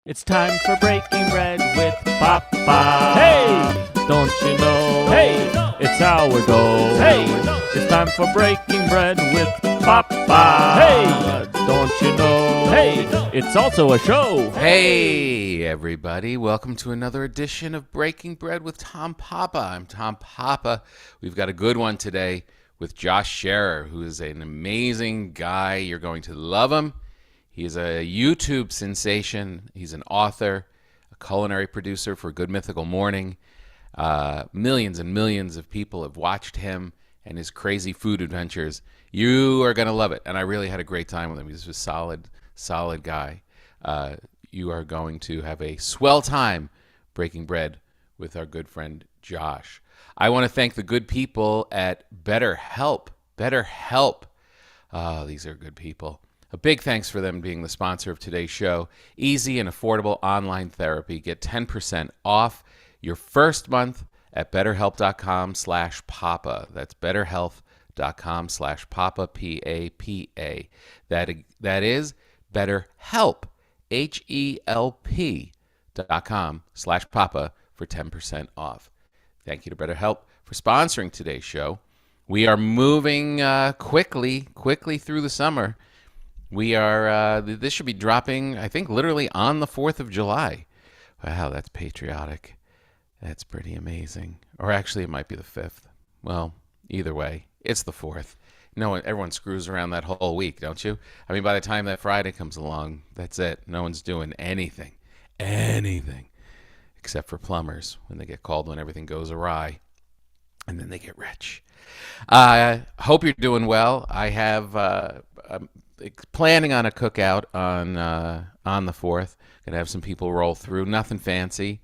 It's time for breaking bread with Papa. Hey, don't you know? Hey, it's sourdough. Hey, it's time for breaking bread with Papa. Hey, don't you know? Hey, it's also a show. Hey, everybody. Welcome to another edition of Breaking Bread with Tom Papa. I'm Tom Papa. We've got a good one today with Josh Scherer, who is an amazing guy. You're going to love him. He is a YouTube sensation. He's an author, a culinary producer for Good Mythical Morning. Millions and millions of people have watched him and his crazy food adventures. You are going to love it. And I really had a great time with him. He's a solid guy. You are going to have a swell time breaking bread with our good friend Josh. I want to thank the good people at BetterHelp. BetterHelp. Oh, these are good people. A big thanks for them being the sponsor of today's show. Easy and affordable online therapy. Get 10% off your first month at betterhelp.com/papa. That's betterhelp.com/papa, P-A-P-A. That is BetterHelp, HELP.com/papa for 10% off. Thank you to BetterHelp for sponsoring today's show. We are moving quickly through the summer. We are, this should be dropping, I think, literally on the 4th of July. Wow, that's patriotic. That's pretty amazing. Or actually, it might be the 5th. Well, either way, it's the 4th. No, everyone screws around that whole week, don't you? I mean, by the time that Friday comes along, that's it. No one's doing anything. Except for plumbers when they get called when everything goes awry. And then they get rich. Hope you're doing well. I have... planning on a cookout on the 4th. Gonna have some people roll through. Nothing fancy.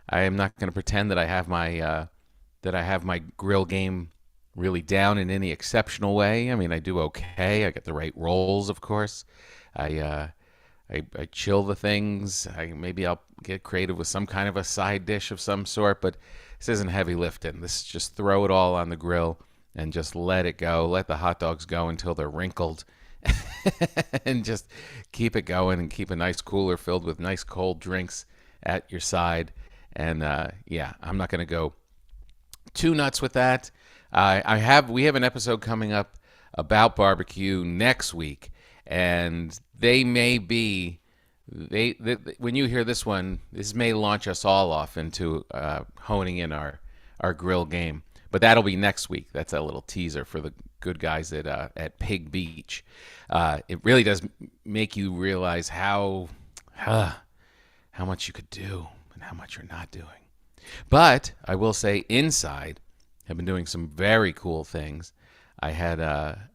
I am not gonna pretend that I have my grill game really down in any exceptional way. I mean, I do okay. I get the right rolls, of course. I chill the things. Maybe I'll get creative with some kind of a side dish of some sort. But this isn't heavy lifting. This is just throw it all on the grill and just let it go. Let the hot dogs go until they're wrinkled. And just keep it going and keep a nice cooler filled with nice cold drinks at your side. And I'm not going to go too nuts with that. We have an episode coming up about barbecue next week, and when you hear this one, this may launch us all off into honing in our grill game. But that'll be next week. That's a little teaser for the good guys at Pig Beach. It really does make you realize how much you could do and how much you're not doing. But I will say, inside, I've been doing some very cool things. I had a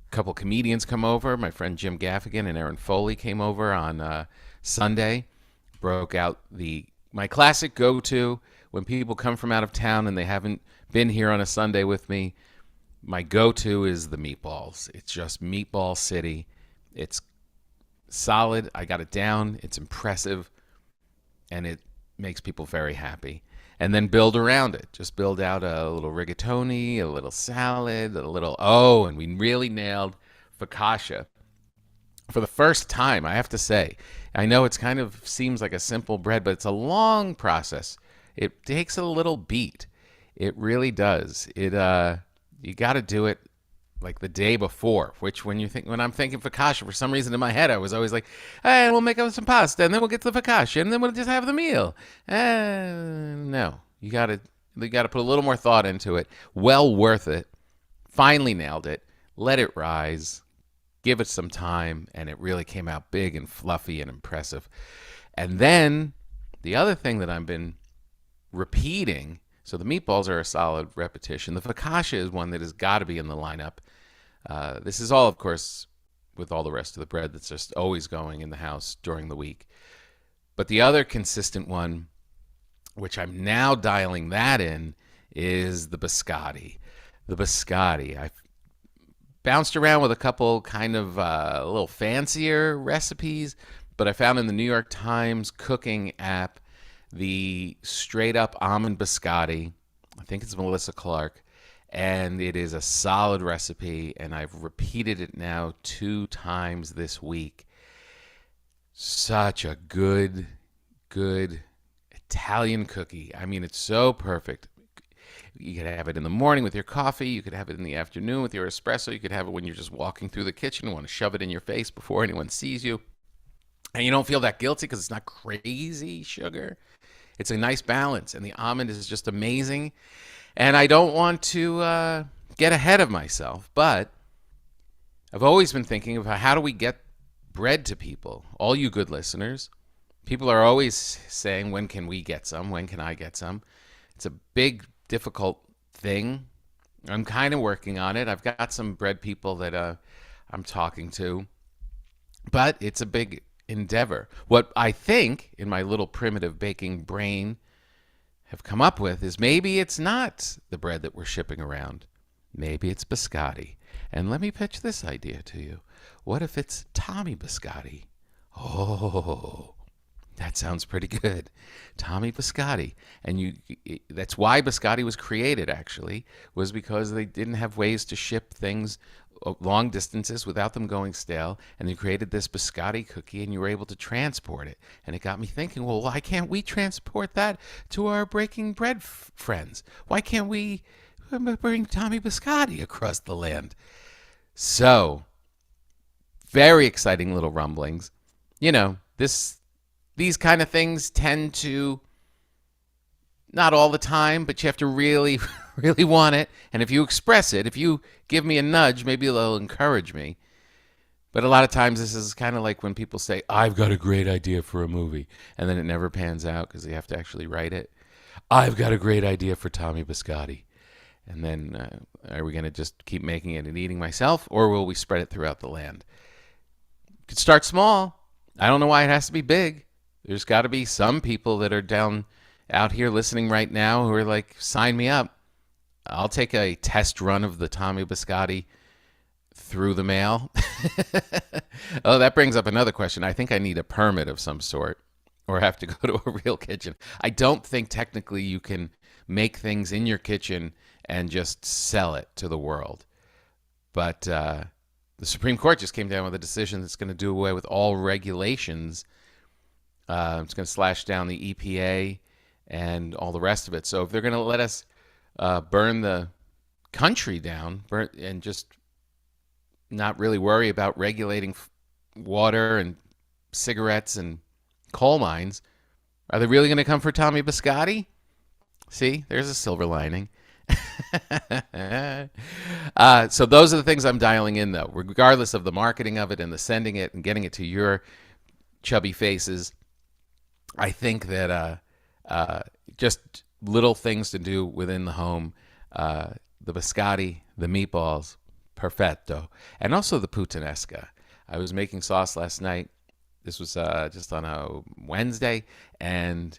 couple comedians come over. My friend Jim Gaffigan and Aaron Foley came over on Sunday. Broke out my classic go-to when people come from out of town and they haven't been here on a Sunday with me. My go-to is the meatballs. It's just Meatball City. It's solid. I got it down. It's impressive. And it makes people very happy. And then build around it. Just build out a little rigatoni, a little salad, and we really nailed focaccia. For the first time, I have to say. I know it's kind of seems like a simple bread, but it's a long process. It takes a little beat. It really does. You got to do it like the day before, which when I'm thinking focaccia, for some reason in my head, I was always like, hey, we'll make up some pasta and then we'll get to the focaccia and then we'll just have the meal. No, you got to put a little more thought into it. Well worth it. Finally nailed it. Let it rise. Give it some time. And it really came out big and fluffy and impressive. And then the other thing that I've been repeating, so the meatballs are a solid repetition. The focaccia is one that has got to be in the lineup. This is all, of course, with all the rest of the bread that's just always going in the house during the week. But the other consistent one, which I'm now dialing that in, is the biscotti. The biscotti. I've bounced around with a couple kind of a little fancier recipes, but I found in the New York Times cooking app the straight up Almond Biscotti. I think it's Melissa Clark. And it is a solid recipe. And I've repeated it now 2 times this week. such a good Italian cookie. I mean, it's so perfect. You could have it in the morning with your coffee. You could have it in the afternoon with your espresso. You could have it when you're just walking through the kitchen and want to shove it in your face before anyone sees you. And you don't feel that guilty because it's not crazy sugar. It's a nice balance. And the almond is just amazing. And I don't want to get ahead of myself, but I've always been thinking about how do we get bread to people? All you good listeners. People are always saying, when can we get some? When can I get some? It's a big, difficult thing. I'm kind of working on it. I've got some bread people that I'm talking to, but it's a big endeavor. What I think in my little primitive baking brain have come up with is maybe it's not the bread that we're shipping around. Maybe it's biscotti. And let me pitch this idea to you. What if it's Tommy Biscotti? Oh, that sounds pretty good. Tommy Biscotti. And that's why biscotti was created, actually, was because they didn't have ways to ship things long distances without them going stale. And they created this biscotti cookie, and you were able to transport it. And it got me thinking, well, why can't we transport that to our breaking bread friends? Why can't we bring Tommy Biscotti across the land? So, very exciting little rumblings. You know, these kind of things tend to, not all the time, but you have to really, really want it. And if you express it, if you give me a nudge, maybe they'll encourage me. But a lot of times this is kind of like when people say, I've got a great idea for a movie. And then it never pans out because they have to actually write it. I've got a great idea for Tommy Biscotti. And then are we going to just keep making it and eating myself? Or will we spread it throughout the land? You could start small. I don't know why it has to be big. There's got to be some people that are down out here listening right now who are like, sign me up. I'll take a test run of the Tommy Biscotti through the mail. Oh, that brings up another question. I think I need a permit of some sort or have to go to a real kitchen. I don't think technically you can make things in your kitchen and just sell it to the world. But the Supreme Court just came down with a decision that's going to do away with all regulations. It's going to slash down the EPA and all the rest of it. So if they're going to let us burn the country down and just not really worry about regulating water and cigarettes and coal mines, are they really going to come for Tommy Biscotti? See, there's a silver lining. So those are the things I'm dialing in, though, regardless of the marketing of it and the sending it and getting it to your chubby faces. I think that just little things to do within the home, the biscotti, the meatballs, perfetto, and also the puttanesca. I was making sauce last night. This was just on a Wednesday, and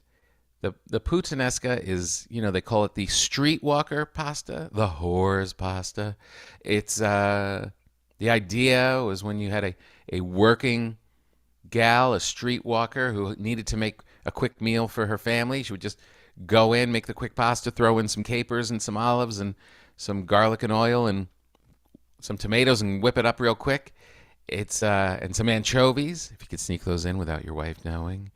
the puttanesca is, they call it the Streetwalker Pasta, the whore's pasta. It's the idea was when you had a working gal, a streetwalker who needed to make a quick meal for her family. She would just go in, make the quick pasta, throw in some capers and some olives and some garlic and oil and some tomatoes and whip it up real quick. It's and some anchovies, if you could sneak those in without your wife knowing.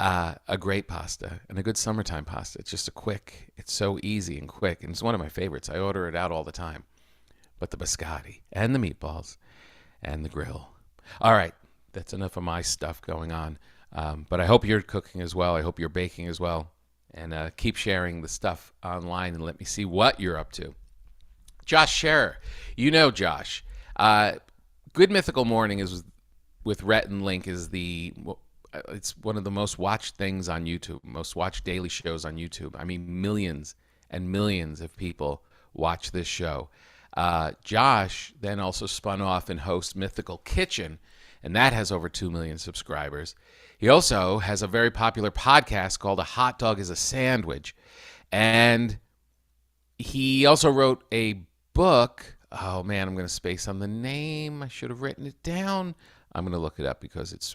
A great pasta and a good summertime pasta. It's just it's so easy and quick, and it's one of my favorites. I order it out all the time. But the biscotti and the meatballs and the grill. All right, that's enough of my stuff going on. But I hope you're cooking as well. I hope you're baking as well. And keep sharing the stuff online and let me see what you're up to. Josh Scherer. You know Josh. Good Mythical Morning is with Rhett and Link is it's one of the most watched things on YouTube, most watched daily shows on YouTube. I mean, millions and millions of people watch this show. Josh then also spun off and hosts Mythical Kitchen, and that has over 2 million subscribers. He also has a very popular podcast called A Hot Dog is a Sandwich. And he also wrote a book. Oh, man, I'm going to space on the name. I should have written it down. I'm going to look it up because it's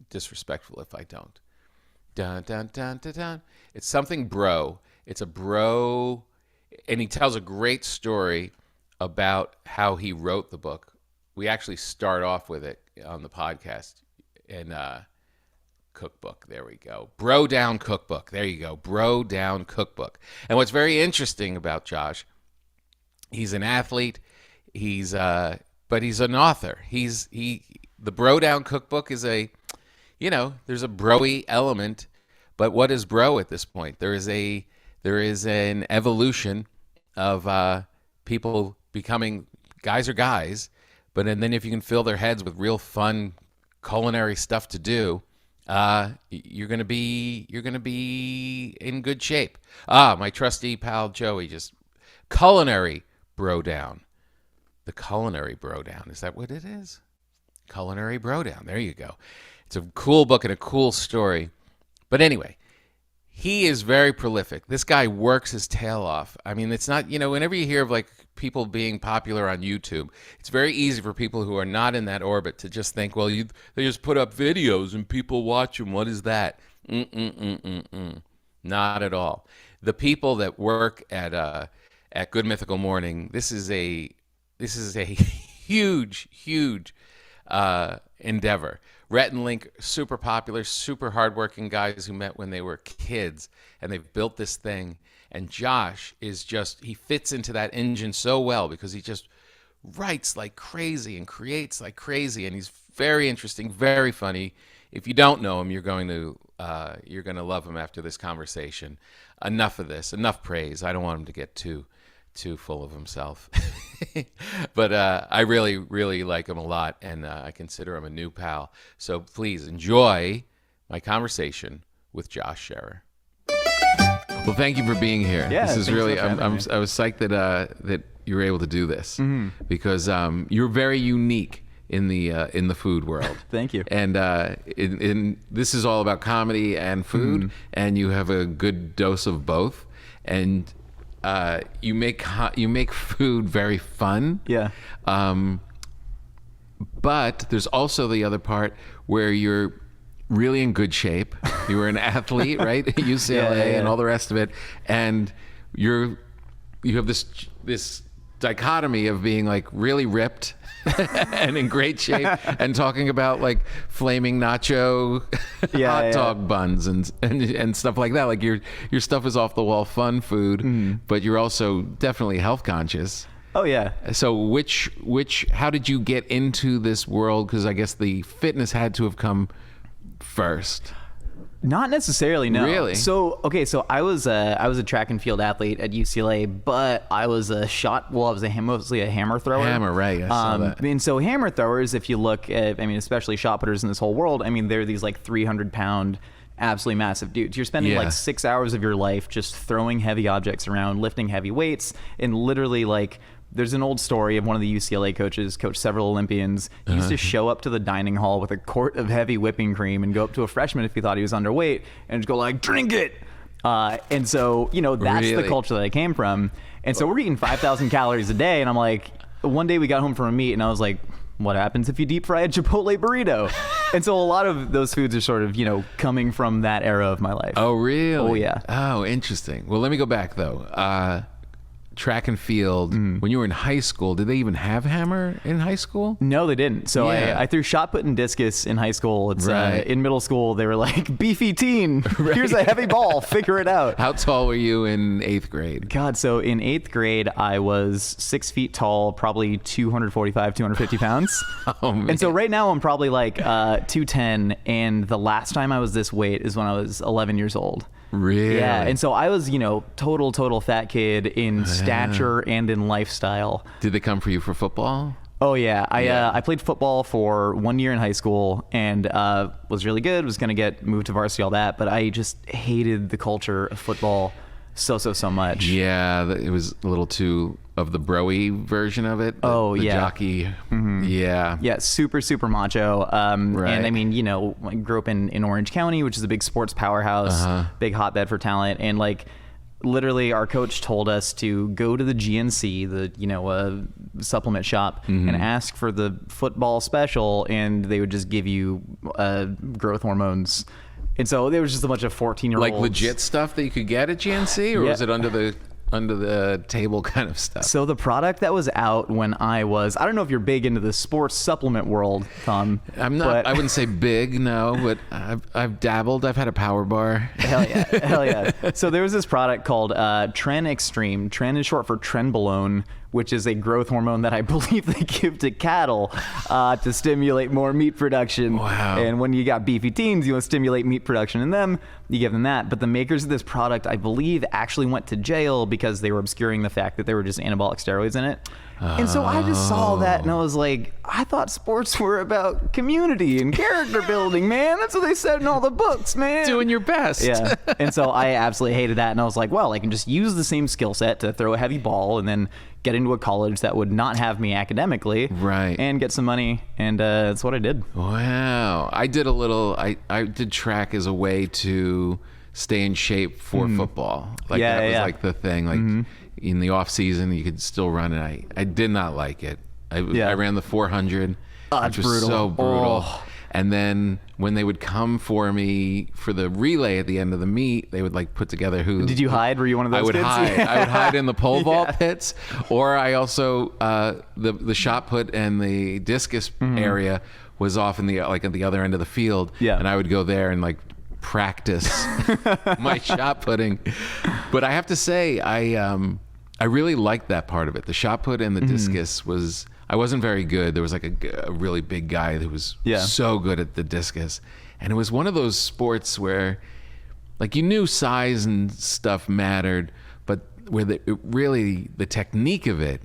disrespectful if I don't. Dun, dun, dun, dun, dun. It's something bro. It's a bro, and he tells a great story about how he wrote the book. We actually start off with it on the podcast. and cookbook. There we go. Bro Down Cookbook. There you go. Bro Down Cookbook. And what's very interesting about Josh, he's an athlete. But he's an author. The Bro Down Cookbook is there's a broy element, but what is bro at this point? There is an evolution of people becoming guys are guys, but and then if you can fill their heads with real fun culinary stuff to do, you're gonna be in good shape. My trusty pal Joey just culinary bro down. The Culinary Bro Down. Is that what it is? Culinary Bro Down. There you go. It's a cool book and a cool story. But anyway, he is very prolific. This guy works his tail off. I mean, it's not, whenever you hear of like people being popular on YouTube, it's very easy for people who are not in that orbit to just think, well, they just put up videos and people watch them. What is that? Not at all. The people that work at Good Mythical Morning, this is a huge endeavor. Rhett and Link, super popular, super hardworking guys who met when they were kids, and they've built this thing. And Josh he fits into that engine so well because he just writes like crazy and creates like crazy, and he's very interesting, very funny. If you don't know him, you're going to love him after this conversation. Enough of this, enough praise. I don't want him to get too full of himself. But I really, really like him a lot, and I consider him a new pal. So please enjoy my conversation with Josh Scherer. Well, thank you for being here. Yeah, this is really. I was psyched that you were able to do this because you're very unique in the food world. Thank you. And this is all about comedy and food, and you have a good dose of both. And you make food very fun. Yeah. But there's also the other part where you're really in good shape. You were an athlete, right? At UCLA yeah. and all the rest of it. And you have this dichotomy of being like really ripped and in great shape and talking about like flaming nacho hot dog buns and stuff like that. Like your stuff is off the wall fun food, but you're also definitely health conscious. Oh yeah. So how did you get into this world? Because I guess the fitness had to have come first. Not necessarily, no. Really? So I was a track and field athlete at UCLA, but I was mostly a hammer thrower. Hammer, right? I saw that. I mean, so hammer throwers, if you look at, especially shot putters in this whole world, they're these like 300-pound, absolutely massive dudes. You're spending like 6 hours of your life just throwing heavy objects around, lifting heavy weights, and literally like. There's an old story of one of the UCLA coaches, coached several Olympians. He used to show up to the dining hall with a quart of heavy whipping cream and go up to a freshman if he thought he was underweight and just go like, drink it. And so, that's the culture that I came from. And so we're eating 5,000 calories a day. And I'm like, one day we got home from a meet and I was like, what happens if you deep fry a Chipotle burrito? And so a lot of those foods are sort of, coming from that era of my life. Oh, really? Oh, yeah. Oh, interesting. Well, let me go back though. Track and field, when you were in high school, did they even have hammer in high school? No, they didn't. So I threw shot put and discus in high school. It's in middle school, they were like, beefy teen, here's a heavy ball, figure it out. How tall were you in 8th grade? God, so in 8th grade, I was 6 feet tall, probably 245, 250 pounds. Oh, man. And so right now I'm probably like 210, and the last time I was this weight is when I was 11 years old. Really? Yeah, and so I was, total fat kid in stature and in lifestyle. Did they come for you for football? Oh yeah, I played football for 1 year in high school and was really good. Was gonna get moved to varsity, all that, but I just hated the culture of football so much. Yeah, it was a little too of the bro-y version of it. The jockey. Yeah, super macho. Right. And I grew up in Orange County, which is a big sports powerhouse, big hotbed for talent, and like literally our coach told us to go to the GNC, the supplement shop, and ask for the football special, and they would just give you growth hormones. And so there was just a bunch of 14-year-olds. Like legit stuff that you could get at GNC, or was it under the under the table kind of stuff. So the product that was out when I don't know if you're big into the sports supplement world, Tom. I'm not. I wouldn't say big, no, but I've dabbled. I've had a power bar. Hell yeah. So there was this product called Tren Extreme. Tren is short for Trenbolone, which is a growth hormone that I believe they give to cattle to stimulate more meat production. Wow. And when you got beefy teens, you want to stimulate meat production in them, you give them that. But the makers of this product, I believe, actually went to jail because they were obscuring the fact that there were just anabolic steroids in it. And so I just saw that and I was like, I thought sports were about community and character building, man. That's what they said in all the books, man. Doing your best. Yeah. And so I absolutely hated that. And I was like, well, I can just use the same skill set to throw a heavy ball and then get into a college that would not have me academically. Right. And get some money. And that's what I did. Wow. I did I did track as a way to stay in shape for football. Like that was like the thing. Like in the off season, you could still run it. I did not like it. I ran the 400, which was brutal. so brutal. Oh. And then when they would come for me for the relay at the end of the meet, they would like put together who. Did you hide? Were you one of those I would kids? hide. I would hide in the pole vault pits, or I also the shot put and the discus area was off in the at the other end of the field. Yeah. And I would go there and like practice my shot putting. But I have to say, I really liked that part of it. The shot put and the discus was. I wasn't very good. There was like a really big guy that was so good at the discus. And it was one of those sports where like you knew size and stuff mattered, but where the technique of it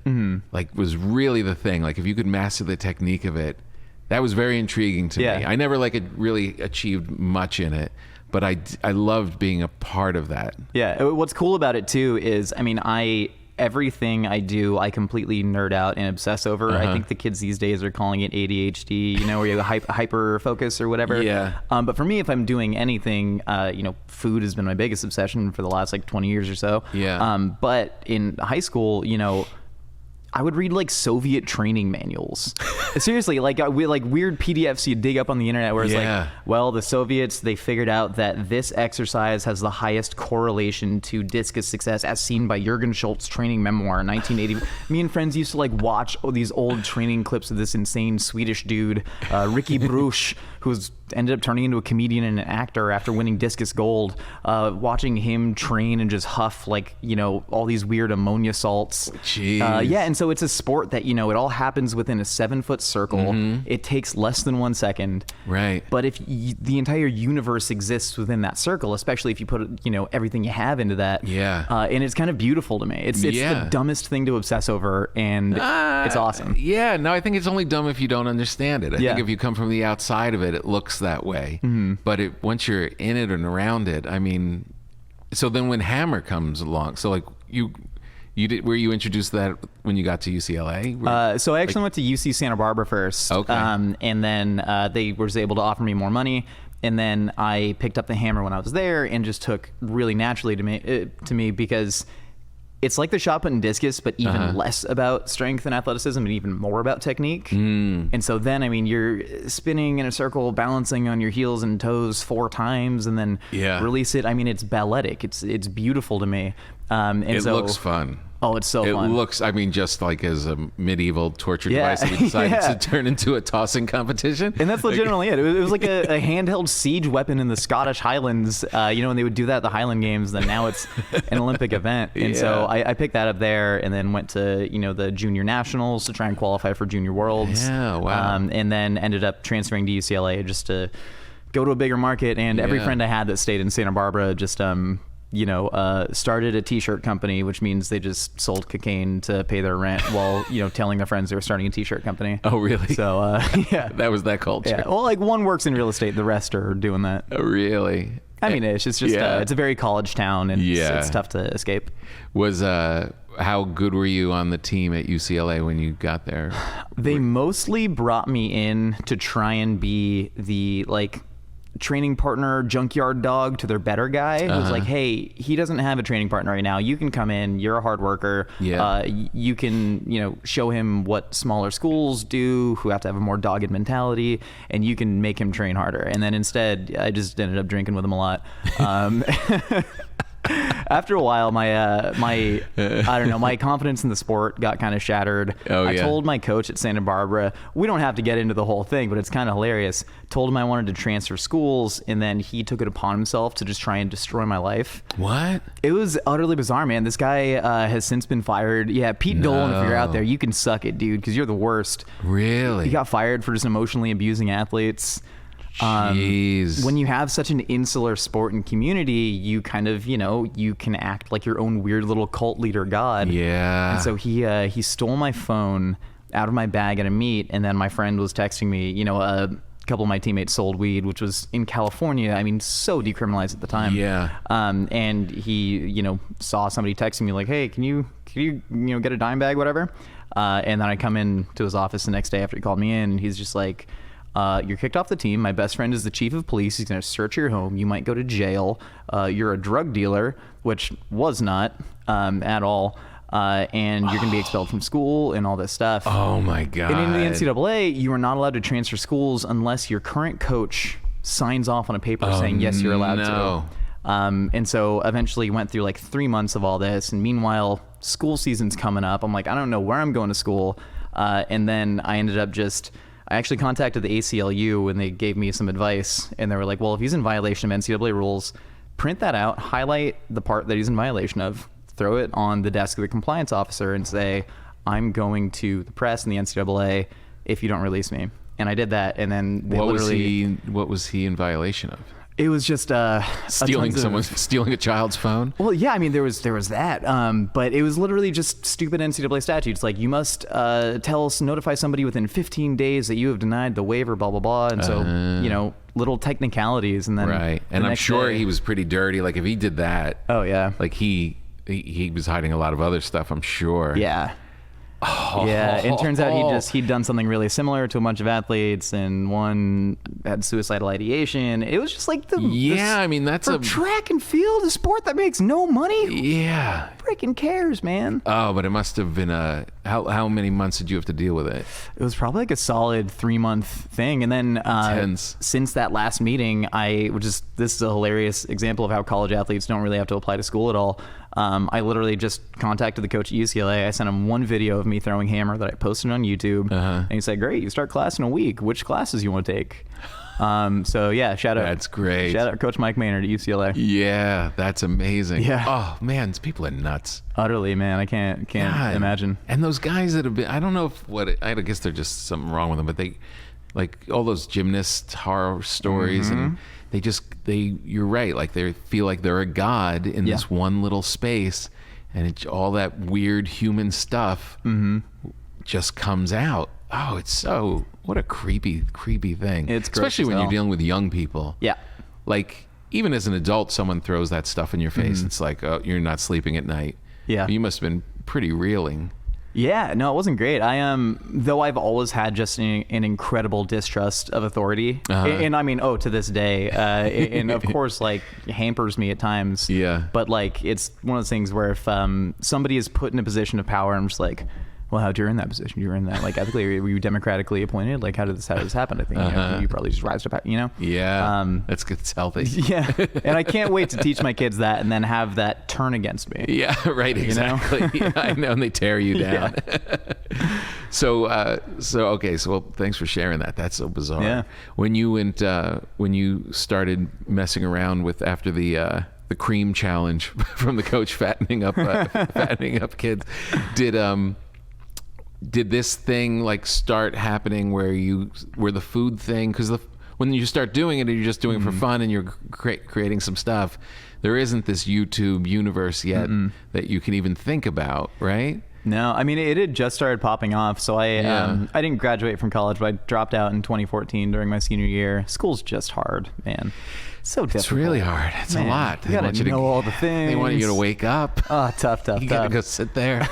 like was really the thing. Like if you could master the technique of it, that was very intriguing to me. I never really achieved much in it, but I loved being a part of that. Yeah. What's cool about it too is, I mean, everything I do, I completely nerd out and obsess over. I think the kids these days are calling it ADHD, where you hyper focus or whatever. Yeah. But for me, if I'm doing anything, food has been my biggest obsession for the last like 20 years or so. Yeah. But in high school, I would read like Soviet training manuals. Seriously, like weird PDFs you dig up on the internet where it's like, well, the Soviets, they figured out that this exercise has the highest correlation to discus success as seen by Jürgen Schultz's training memoir in 1980. Me and friends used to like watch these old training clips of this insane Swedish dude, Ricky Bruch, who's ended up turning into a comedian and an actor after winning discus gold, watching him train and just huff like, all these weird ammonia salts. Jeez. And so it's a sport that, it all happens within a 7-foot circle. It takes less than 1 second. Right. But if the entire universe exists within that circle, especially if you put, everything you have into that. Yeah. And it's kind of beautiful to me. It's the dumbest thing to obsess over, and it's awesome. Yeah. No, I think it's only dumb if you don't understand it. I think if you come from the outside of it, it looks that way. But once you're in it and around it, I mean, so then when Hammer comes along, so like were you introduced to that when you got to UCLA? So I actually went to UC Santa Barbara first. Okay. And then they was able to offer me more money. And then I picked up the hammer when I was there and just took really naturally to me because it's like the shot put and discus, but even less about strength and athleticism and even more about technique. And so then, I mean, you're spinning in a circle, balancing on your heels and toes 4 times and then release it. I mean, it's balletic. It's beautiful to me. And it looks fun. Oh, it's so fun. It looks, I mean, just like as a medieval torture device that we decided to turn into a tossing competition. And that's legitimately it. It was like a handheld siege weapon in the Scottish Highlands, when they would do that at the Highland Games, then now it's an Olympic event. And so I picked that up there and then went to, the junior nationals to try and qualify for junior worlds. Yeah, wow. And then ended up transferring to UCLA just to go to a bigger market. And every friend I had that stayed in Santa Barbara just, started a t-shirt company, which means they just sold cocaine to pay their rent while, telling their friends they were starting a t-shirt company. Oh, really? So, That was that culture. Yeah. Well, like one works in real estate, the rest are doing that. Oh, really? I mean, it's just, it's a very college town and it's tough to escape. How good were you on the team at UCLA when you got there? They mostly brought me in to try and be the, training partner junkyard dog to their better guy who's like, hey, he doesn't have a training partner right now, you can come in, you're a hard worker, you can show him what smaller schools do who have to have a more dogged mentality, and you can make him train harder. And then instead I just ended up drinking with him a lot. After a while, my I don't know, my confidence in the sport got kind of shattered. I told my coach at Santa Barbara, we don't have to get into the whole thing, but it's kind of hilarious. Told him I wanted to transfer schools, and then he took it upon himself to just try and destroy my life. What? It was utterly bizarre, man. This guy has since been fired. Yeah, Pete Dolan, if you're out there, you can suck it, dude, because you're the worst. Really? He got fired for just emotionally abusing athletes. Jeez. When you have such an insular sport and community, you kind of, you can act like your own weird little cult leader god. Yeah. And so he stole my phone out of my bag at a meet, and then my friend was texting me, a couple of my teammates sold weed, which was in California. I mean, so decriminalized at the time. Yeah. And he, saw somebody texting me like, hey, can you get a dime bag, whatever. And then I come in to his office the next day after he called me in, and he's just like, you're kicked off the team. My best friend is the chief of police. He's going to search your home. You might go to jail. You're a drug dealer, which was not at all. And you're going to be expelled from school and all this stuff. Oh, my God. And in the NCAA, you are not allowed to transfer schools unless your current coach signs off on a paper saying, yes, you're allowed to. And so eventually went through like 3 months of all this. And meanwhile, school season's coming up. I'm like, I don't know where I'm going to school. And then I ended up I actually contacted the ACLU, and they gave me some advice, and they were like, well, if he's in violation of NCAA rules, print that out, highlight the part that he's in violation of, throw it on the desk of the compliance officer, and say, I'm going to the press and the NCAA if you don't release me. And I did that, and then they what was he in violation of? It was just stealing a child's phone. Well, yeah, I mean there was that, but it was literally just stupid NCAA statutes. Like, you must notify somebody within 15 days that you have denied the waiver, blah blah blah, and so little technicalities, and then right. And I'm sure he was pretty dirty. Like, if he did that, oh yeah, like he was hiding a lot of other stuff, I'm sure. Yeah. Oh. Yeah, it turns out he'd done something really similar to a bunch of athletes, and one had suicidal ideation. It was just like I mean, that's for track and field, a sport that makes no money. Yeah, freaking cares, man. Oh, but it must have been how many months did you have to deal with it? It was probably like a solid 3-month thing, and then since that last meeting, this is a hilarious example of how college athletes don't really have to apply to school at all. I literally just contacted the coach at UCLA. I sent him one video of me throwing hammer that I posted on YouTube. And he said, great, you start class in a week. Which classes you want to take? So yeah, shout out. That's great. Shout out Coach Mike Maynard at UCLA. Yeah, that's amazing. Yeah. Oh man, these people are nuts. Utterly, man. I can't imagine. And those guys that have been, I don't know I guess there's just something wrong with them, but they, like all those gymnast horror stories, and you're right, like they feel like they're a god in this one little space, and all that weird human stuff just comes out. Oh, what a creepy thing. It's especially when you're dealing with young people. Yeah. Like, even as an adult, someone throws that stuff in your face. It's like, oh, you're not sleeping at night. Yeah. You must have been pretty reeling. Yeah, no, it wasn't great. Though I've always had just an incredible distrust of authority, and I mean, to this day, and of course, like, hampers me at times. Yeah. But like, it's one of those things where if somebody is put in a position of power, I'm just like, well, how'd you earn that position? You earned that, like, ethically? Were you democratically appointed? Like, how did this happen? I think you probably just rise up, Yeah, that's good. It's healthy. Yeah, and I can't wait to teach my kids that, and then have that turn against me. Yeah, right. Exactly. Yeah, I know, and they tear you down. Yeah. So well, thanks for sharing that. That's so bizarre. Yeah. When you started messing around with after the cream challenge from the coach fattening up kids, did this thing like start happening where the food thing, because when you start doing it and you're just doing it for fun and you're creating some stuff, there isn't this YouTube universe yet that you can even think about, right? No, I mean, it had just started popping off. So I didn't graduate from college, but I dropped out in 2014 during my senior year. School's just hard, man. So difficult. It's really hard. It's a lot. You gotta know all the things. They want you to wake up. Oh, tough. You gotta go sit there.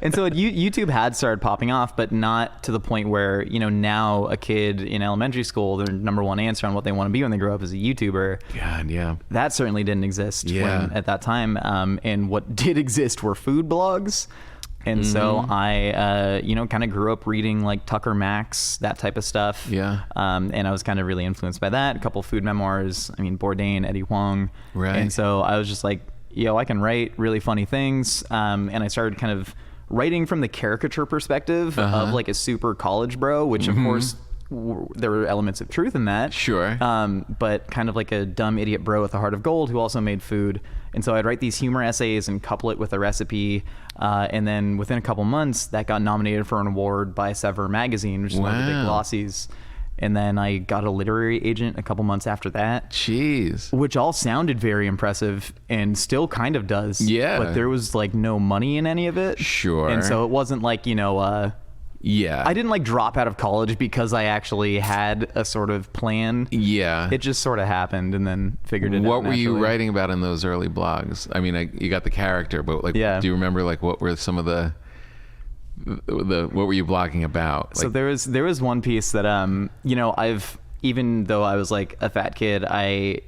And so YouTube had started popping off, but not to the point where, now a kid in elementary school, their number one answer on what they want to be when they grow up is a YouTuber. God, yeah. That certainly didn't exist at that time. And what did exist were food blogs. And so I, kind of grew up reading like Tucker Max, that type of stuff. Yeah. And I was kind of really influenced by that. A couple food memoirs. I mean, Bourdain, Eddie Huang. Right. And so I was just like, yo, I can write really funny things. And I started kind of writing from the caricature perspective of like a super college bro, which of course there were elements of truth in that. Sure. But kind of like a dumb idiot bro with a heart of gold who also made food. And so I'd write these humor essays and couple it with a recipe. And then within a couple months, that got nominated for an award by Sever magazine, which is one of the big glossies. And then I got a literary agent a couple months after that. Jeez. Which all sounded very impressive and still kind of does. Yeah. But there was like no money in any of it. Sure. And so it wasn't like, you know, yeah. I didn't like drop out of college because I actually had a sort of plan. Yeah. It just sort of happened and then figured it out. What were you naturally. writing about in those early blogs? I mean, you got the character, but like, do you remember like what were some of the what were you blogging about? So there was one piece that you know, even though I was like a fat kid,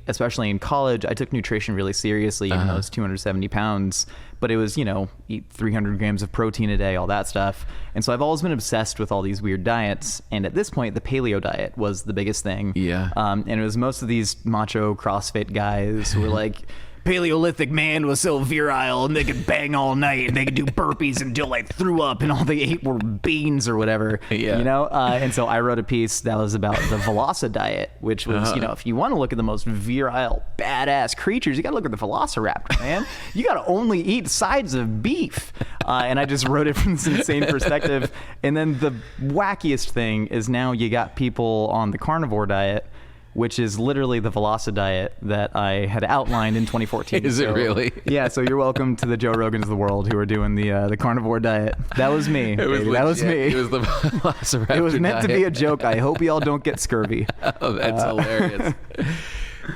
especially in college, I took nutrition really seriously, even though I was 270 pounds. But it was, you know, eat 300 grams of protein a day, all that stuff. And so I've always been obsessed with all these weird diets. And at this point, the paleo diet was the biggest thing. Yeah. And it was most of these macho CrossFit guys who were like, Paleolithic man was so virile and they could bang all night and they could do burpees until I threw up and all they ate were beans or whatever. Yeah. You know? And so I wrote a piece that was about the Veloci diet, which was, you know, if you want to look at the most virile, badass creatures, you got to look at the Velociraptor, man. You got to only eat sides of beef. And I just wrote it from this insane perspective. And then the wackiest thing is now you got people on the carnivore diet, which is literally the Veloci diet that I had outlined in 2014. Is it really? Yeah, so you're welcome to the Joe Rogans of the world who are doing the carnivore diet. That was me. That was me. It was the Velociraptor It was meant diet. to be a joke. I hope y'all don't get scurvy. Oh, that's hilarious.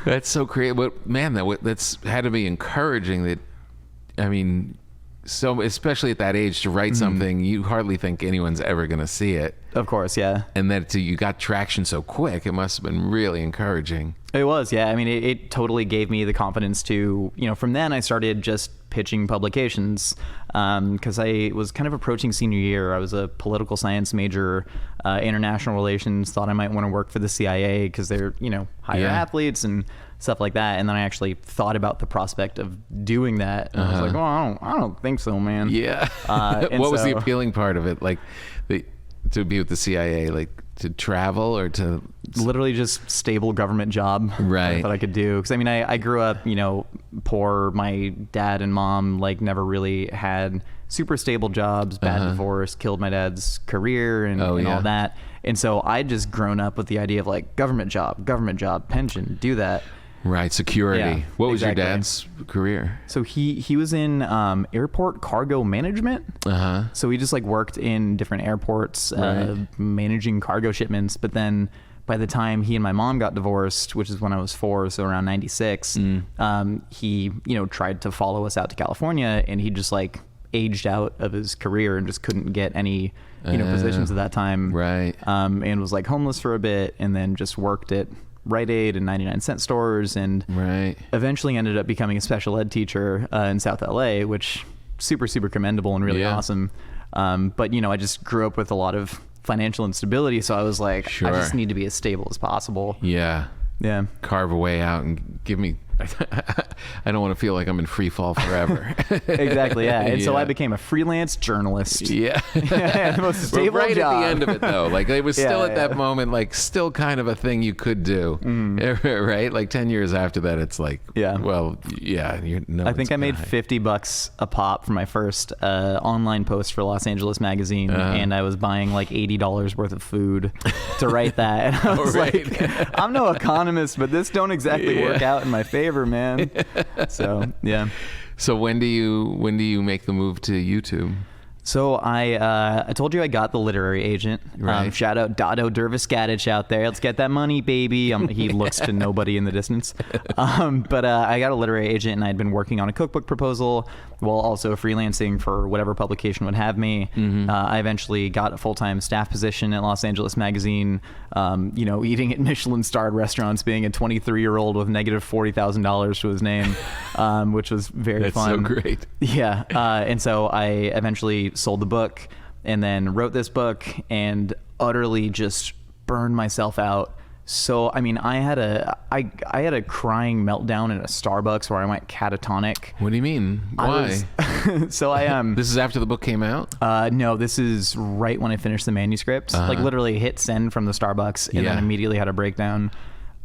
That's so creative. But man, that's had to be encouraging. That, I mean, so especially at that age to write something, you hardly think anyone's ever going to see it. Of course, yeah. And that you got traction so quick, it must have been really encouraging. It was, yeah. I mean, it totally gave me the confidence to, you know, from then I started just pitching publications because I was kind of approaching senior year. I was a political science major, international relations, thought I might want to work for the CIA because they're, you know, hire athletes and stuff like that. And then I actually thought about the prospect of doing that. And I was like, oh, I don't think so, man. Yeah. What was the appealing part of it? Like to be with the CIA, like to travel or to literally just stable government job right that I could do. Because I mean, I grew up, you know, poor. My dad and mom like never really had super stable jobs, bad divorce, killed my dad's career and all that. And so I just grown up with the idea of like government job, pension, do that. Right, security. Yeah, what was your dad's career? So he was in airport cargo management. So he just like worked in different airports, managing cargo shipments. But then by the time he and my mom got divorced, which is when I was 4, so around 96, he, you know, tried to follow us out to California, and he just like aged out of his career and just couldn't get any, you know, positions at that time. Right. And was like homeless for a bit, and then just worked at Rite Aid and 99-cent stores, and eventually ended up becoming a special ed teacher in South LA, which super commendable and really awesome. But you know, I just grew up with a lot of financial instability, so I was like, I just need to be as stable as possible. Yeah. Carve a way out and give me. I don't want to feel like I'm in free fall forever. Exactly, yeah. And so I became a freelance journalist. Yeah. The most stable right job. At the end of it, though, like it was still at that moment, like still kind of a thing you could do, right? Like 10 years after that, it's like, well, yeah. I think I made $50 a pop for my first online post for Los Angeles Magazine, and I was buying like $80 worth of food to write that. And I was like, I'm no economist, but this don't exactly work out in my favor, man. So So when do you make the move to YouTube? So I told you I got the literary agent. Right. Shout out Dado Derviskadich out there. Let's get that money, baby. He looks to nobody in the distance. But I got a literary agent, and I'd been working on a cookbook proposal while also freelancing for whatever publication would have me. I eventually got a full-time staff position at Los Angeles Magazine, you know, eating at Michelin-starred restaurants, being a 23-year-old with negative $40,000 to his name, which was very fun. That's so great. Yeah. And so I eventually sold the book and then wrote this book and utterly just burned myself out So, I mean, I had a crying meltdown in a Starbucks where I went catatonic. What do you mean? Why? This is after the book came out? No, this is right when I finished the manuscript. Like literally hit send from the Starbucks and then immediately had a breakdown.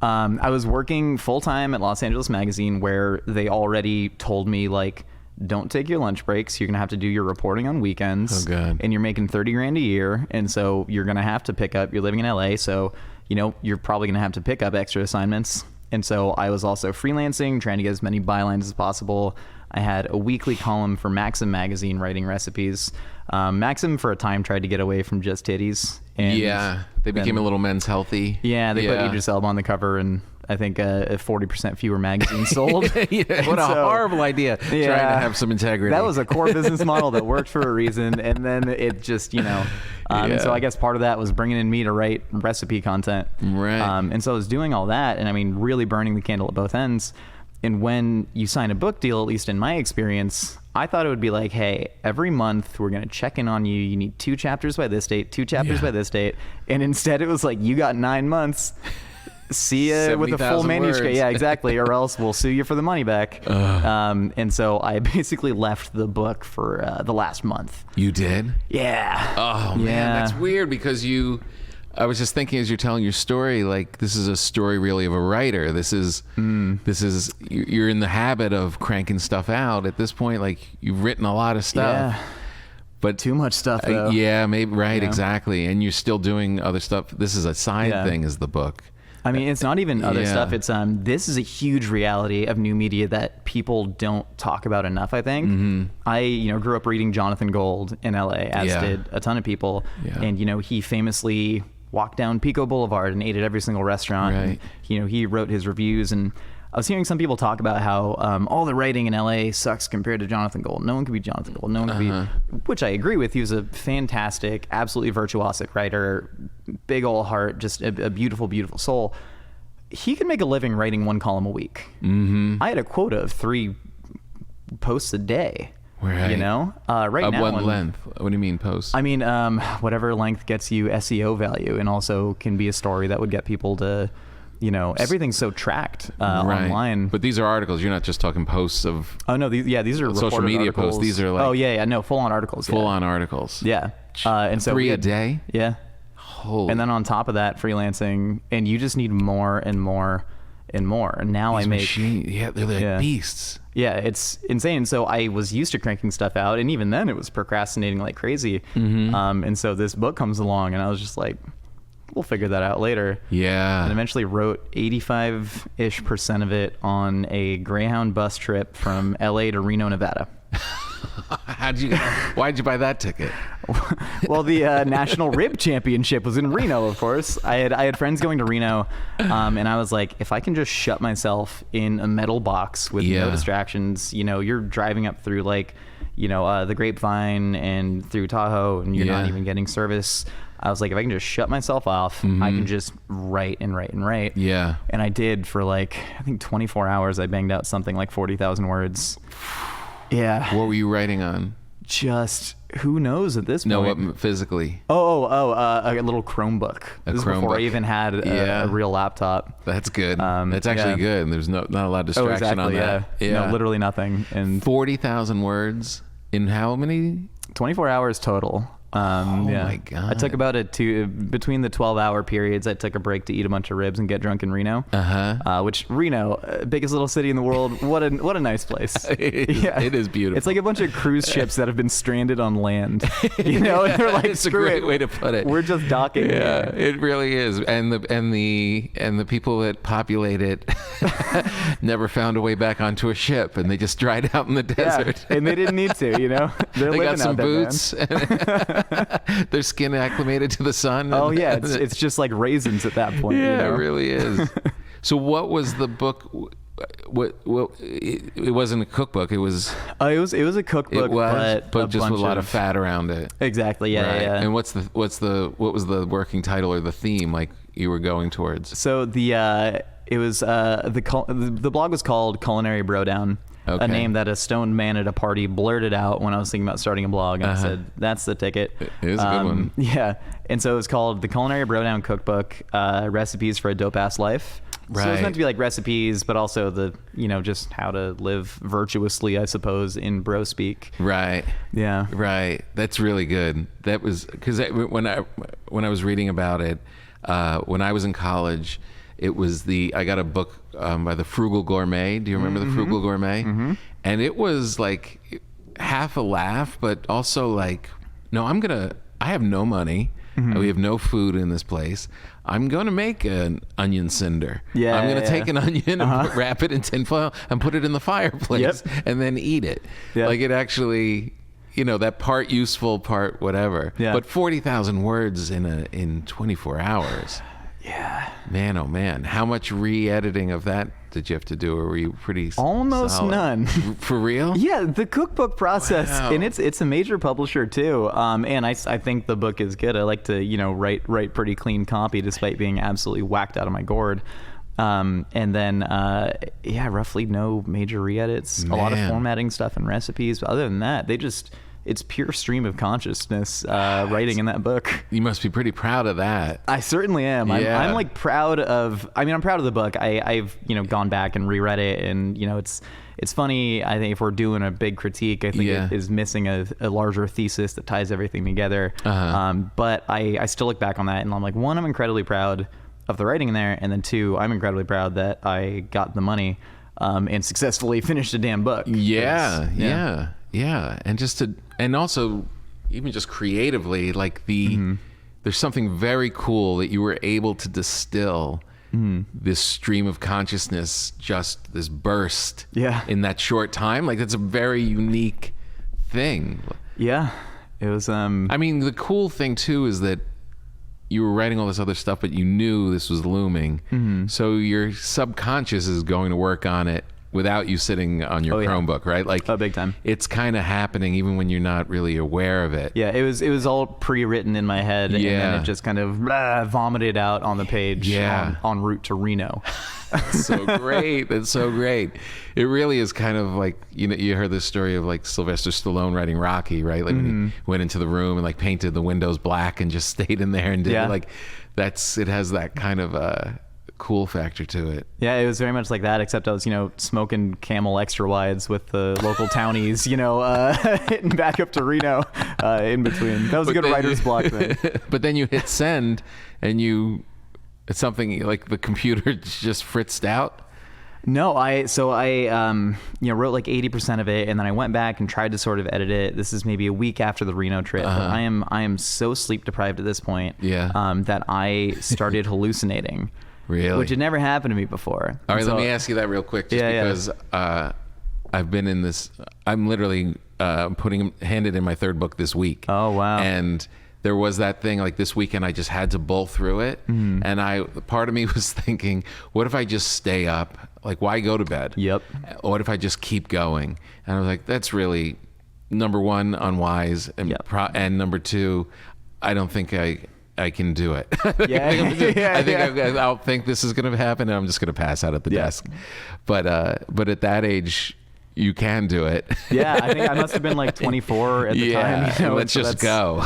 I was working full time at Los Angeles Magazine, where they already told me, like, don't take your lunch breaks. You're going to have to do your reporting on weekends. Oh, God. And you're making $30,000 a year. And so you're going to have to pick up, you're living in LA. So, you know, you're probably going to have to pick up extra assignments. And so I was also freelancing, trying to get as many bylines as possible. I had a weekly column for Maxim magazine writing recipes. Maxim for a time tried to get away from just titties. And they became a little Men's Healthy. Yeah, they put Idris Elba on the cover, and I think 40% fewer magazines sold. What a horrible idea, trying to have some integrity. That was a core business model that worked for a reason, and then it just, you know... And so I guess part of that was bringing in me to write recipe content. Right. And so I was doing all that, and I mean, really burning the candle at both ends. And when you sign a book deal, at least in my experience, I thought it would be like, hey, every month we're going to check in on you. You need 2 chapters by this date, 2 chapters by this date. And instead it was like, you got 9 months. See ya with a full manuscript. Words. Yeah, exactly. Or else we'll sue you for the money back. And so I basically left the book for the last month. You did? Yeah. Oh, man. That's weird because I was just thinking as you're telling your story, like, this is a story really of a writer. This is you're in the habit of cranking stuff out at this point. Like, you've written a lot of stuff. Yeah. But too much stuff, though. Yeah, maybe. Right. Exactly. And you're still doing other stuff. This is a side thing, is the book. I mean, it's not even other stuff. It's this is a huge reality of new media that people don't talk about enough, I think. Mm-hmm. I, grew up reading Jonathan Gold in LA, as did a ton of people. Yeah. And, he famously walked down Pico Boulevard and ate at every single restaurant. Right. And, he wrote his reviews, and I was hearing some people talk about how all the writing in LA sucks compared to Jonathan Gold. No one could be Jonathan Gold. No one could be, which I agree with. He was a fantastic, absolutely virtuosic writer, big old heart, just a beautiful, beautiful soul. He could make a living writing 1 column a week. Mm-hmm. I had a quota of 3 posts a day. Right. Right of now. What length? What do you mean posts? I mean, whatever length gets you SEO value, and also can be a story that would get people to... everything's so tracked online. But these are articles. You're not just talking posts of... Oh, no. These are social media articles. posts. These are like... Oh, yeah. No, full-on articles. Full-on articles. Yeah. And so 3 a day? Yeah. Holy. And then on top of that, freelancing. And you just need more and more and more. And now these I make... Yeah, they're like beasts. Yeah, it's insane. So I was used to cranking stuff out. And even then, it was procrastinating like crazy. Mm-hmm. And so this book comes along, and I was just like... We'll figure that out later. Yeah. And eventually wrote 85% of it on a Greyhound bus trip from LA to Reno, Nevada. Why'd you buy that ticket? Well, the National Rib Championship was in Reno, of course. I had friends going to Reno, and I was like, if I can just shut myself in a metal box with no distractions, you're driving up through the Grapevine and through Tahoe, and you're not even getting service. I was like, if I can just shut myself off, I can just write and write and write. Yeah. And I did for I think 24 hours. I banged out something like 40,000 words. Yeah. What were you writing on? Just who knows at this point? No, what physically? A little Chromebook. This is before I even had a real laptop. That's good. That's actually good. There's not a lot of distraction on that. Yeah. No, literally nothing. And 40,000 words in how many? 24 hours total. My God. I took about between the 12-hour periods, I took a break to eat a bunch of ribs and get drunk in Reno. Which Reno, biggest little city in the world. What a nice place. It is beautiful. It's like a bunch of cruise ships that have been stranded on land. And they're like, it's a great way to put it. We're just docking. Yeah, it really is. And the people that populate it never found a way back onto a ship, and they just dried out in the desert. And they didn't need to. They're they living got some out there, boots. Their skin acclimated to the sun. Oh yeah, it's just like raisins at that point. Yeah, it really is. So what was the book? What it wasn't a cookbook. It was. It was a cookbook. It was, but just with a lot of fat around it. Exactly. Yeah. Right. Yeah. And what was the working title or the theme like you were going towards? So It was the blog was called Culinary Brodown. Okay. A name that a stoned man at a party blurted out when I was thinking about starting a blog, and I said, "That's the ticket." It is a good one. Yeah, and so it was called the Culinary Brodown Cookbook: Recipes for a Dope Ass Life. Right. So it's meant to be like recipes, but also the just how to live virtuously, I suppose, in bro speak. Right. Yeah. Right. That's really good. That was because when I was reading about it, when I was in college, it was I got a book by the Frugal Gourmet. Do you remember the Frugal Gourmet? Mm-hmm. And it was like half a laugh, but also like, no, I have no money. We have no food in this place. I'm going to make an onion cinder. Yeah, I'm going to take an onion and wrap it in tinfoil and put it in the fireplace and then eat it. Yep. Like it actually, that part useful, part whatever. Yeah. But 40,000 words in 24 hours. Yeah. Man, oh man. How much re-editing of that did you have to do? Or were you pretty Almost solid? none. For real? Yeah, the cookbook process, Wow. and it's a major publisher too. And I think the book is good. I like to write pretty clean copy despite being absolutely whacked out of my gourd. And then roughly no major re-edits. A lot of Man. formatting stuff and recipes. But other than that, it's pure stream of consciousness writing in that book. You must be pretty proud of that. I certainly am. Yeah. I'm like proud of. I mean, I'm proud of the book. I've gone back and reread it, and it's funny. I think if we're doing a big critique, I think it is missing a larger thesis that ties everything together. But I still look back on that, and I'm like, one, I'm incredibly proud of the writing in there, and then two, I'm incredibly proud that I got the money and successfully finished a damn book. Yeah. And also even just creatively, like there's something very cool that you were able to distill this stream of consciousness, just this burst in that short time. Like that's a very unique thing. Yeah. It was I mean, the cool thing too is that you were writing all this other stuff, but you knew this was looming. So your subconscious is going to work on it without you sitting on your Chromebook, right? Like, big time. It's kind of happening even when you're not really aware of it. Yeah, it was all pre-written in my head, and then it just kind of vomited out on the page en route to Reno. That's so great. That's so great. It really is kind of like, you heard this story of like Sylvester Stallone writing Rocky, right? Like when he went into the room and like painted the windows black and just stayed in there and did it. Like it has that kind of cool factor to it. Yeah, it was very much like that, except I was, smoking Camel extra wides with the local townies, hitting back up to Reno in between. That was a good writer's block thing. But then you hit send and it's something like the computer just fritzed out. No, I wrote like 80% of it, and then I went back and tried to sort of edit it. This is maybe a week after the Reno trip. But I am so sleep deprived at this point that I started hallucinating. Really? Which had never happened to me before. All right, let me ask you that real quick, just because I've been in this. I'm literally handed in my third book this week. Oh wow! And there was that thing like this weekend. I just had to bowl through it, and part of me was thinking, what if I just stay up? Like, why go to bed? Yep. What if I just keep going? And I was like, that's really number one, unwise, and and number two, I don't think I can do it. I'll think this is going to happen, and I'm just going to pass out at the desk. But at that age, you can do it. Yeah, I think I must have been like 24 at the time. Let's just go.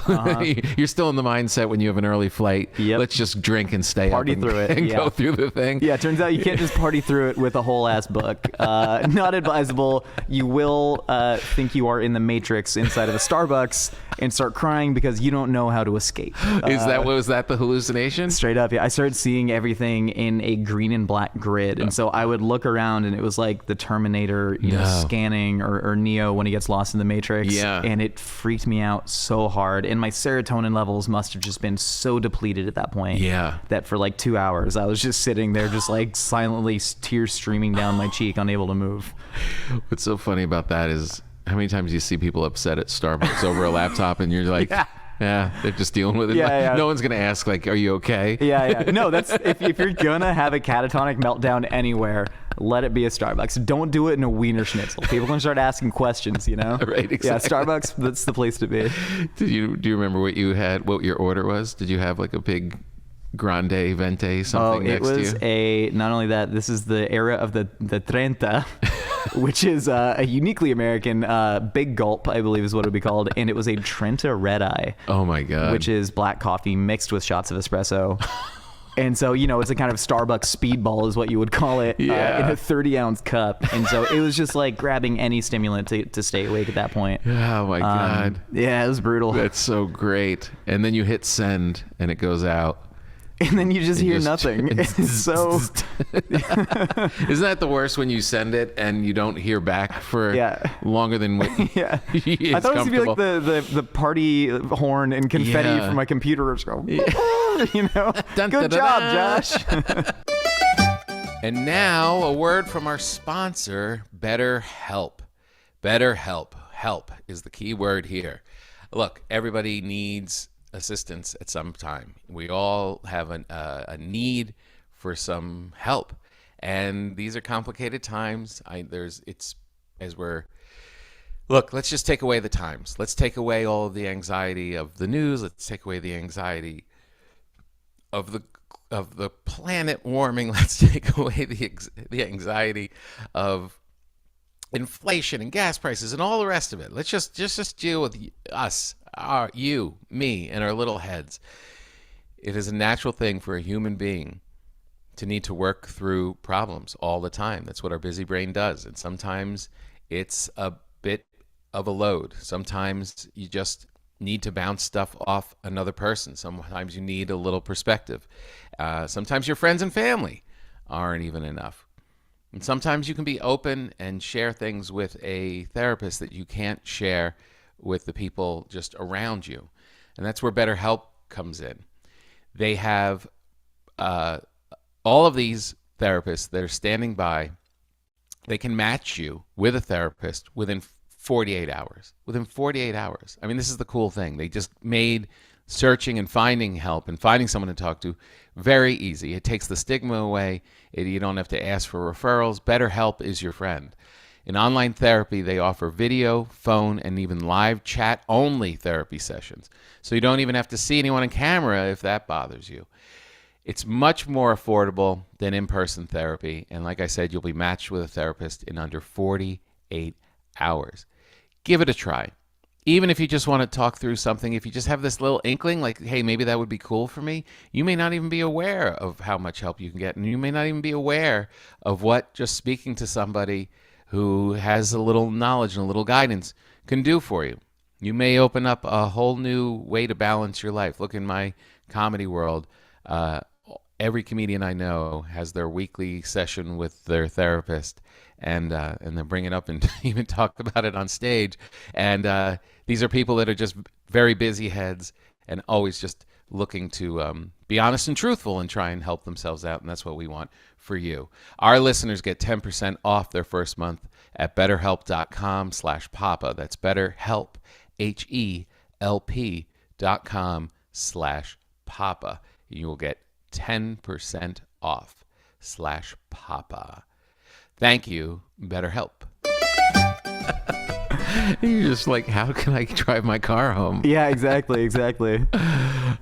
You're still in the mindset when you have an early flight. Yep. Let's just drink and stay party up and, through it and go through the thing. Yeah, it turns out you can't just party through it with a whole ass book. Not advisable. You will think you are in the Matrix inside of a Starbucks and start crying because you don't know how to escape. Was that the hallucination? Straight up, yeah. I started seeing everything in a green and black grid, and so I would look around, and it was like the Terminator, scanning, or Neo when he gets lost in the Matrix. Yeah. And it freaked me out so hard, and my serotonin levels must have just been so depleted at that point. Yeah. That for like 2 hours, I was just sitting there, just like silently, tears streaming down my cheek, unable to move. What's so funny about that is how many times you see people upset at Starbucks over a laptop, and you're like, yeah, they're just dealing with it. No one's gonna ask, like, are you okay? No, that's if you're gonna have a catatonic meltdown anywhere, let it be a Starbucks. Don't do it in a Wiener Schnitzel. People can start asking questions, Right, exactly. Yeah, Starbucks, that's the place to be. Do you remember what you had? What your order was? Did you have like a big grande venti something it next to you? was not only that, this is the era of the Trenta, which is a uniquely American big gulp, I believe is what it would be called. And it was a Trenta Red Eye. Oh my God. Which is black coffee mixed with shots of espresso. And so, it's a kind of Starbucks speedball is what you would call it, in a 30-ounce cup. And so it was just like grabbing any stimulant to stay awake at that point. Oh my God. Yeah, it was brutal. That's so great. And then you hit send and it goes out. And then you just hear nothing. It's so... Isn't that the worst when you send it and you don't hear back for longer than what I thought it was going to be like the party horn and confetti from my computer. Go, Good job, Josh. And now a word from our sponsor, BetterHelp. BetterHelp. Help is the key word here. Look, everybody needs assistance at some time. We all have a need for some help, and these are complicated times. Let's just take away the times. Let's take away all of the anxiety of the news. Let's take away the anxiety of the planet warming. Let's take away the anxiety of inflation and gas prices and all the rest of it. Let's just deal with us, you, me, and our little heads. It is a natural thing for a human being to need to work through problems all the time. That's what our busy brain does. And sometimes it's a bit of a load. Sometimes you just need to bounce stuff off another person. Sometimes you need a little perspective. Sometimes your friends and family aren't even enough. And sometimes you can be open and share things with a therapist that you can't share with the people just around you. And that's where BetterHelp comes in. They have all of these therapists that are standing by. They can match you with a therapist within 48 hours. Within 48 hours. I mean, this is the cool thing. They just made searching and finding help and finding someone to talk to very easy. It takes the stigma away. You don't have to ask for referrals. BetterHelp is your friend. In online therapy, they offer video, phone, and even live chat-only therapy sessions. So you don't even have to see anyone on camera if that bothers you. It's much more affordable than in-person therapy. And like I said, you'll be matched with a therapist in under 48 hours. Give it a try. Even if you just want to talk through something, if you just have this little inkling, like, hey, maybe that would be cool for me, you may not even be aware of how much help you can get. And you may not even be aware of what just speaking to somebody who has a little knowledge and a little guidance can do for you. You may open up a whole new way to balance your life. Look, in my comedy world, every comedian I know has their weekly session with their therapist, and they bring it up and even talk about it on stage. And these are people that are just very busy heads and always just looking to be honest and truthful and try and help themselves out, and that's what we want for you. Our listeners get 10% off their first month at BetterHelp.com/Papa. That's BetterHelp, HELP.com/Papa. You will get 10% off /Papa. Thank you, BetterHelp. You're just like, how can I drive my car home? Yeah, exactly.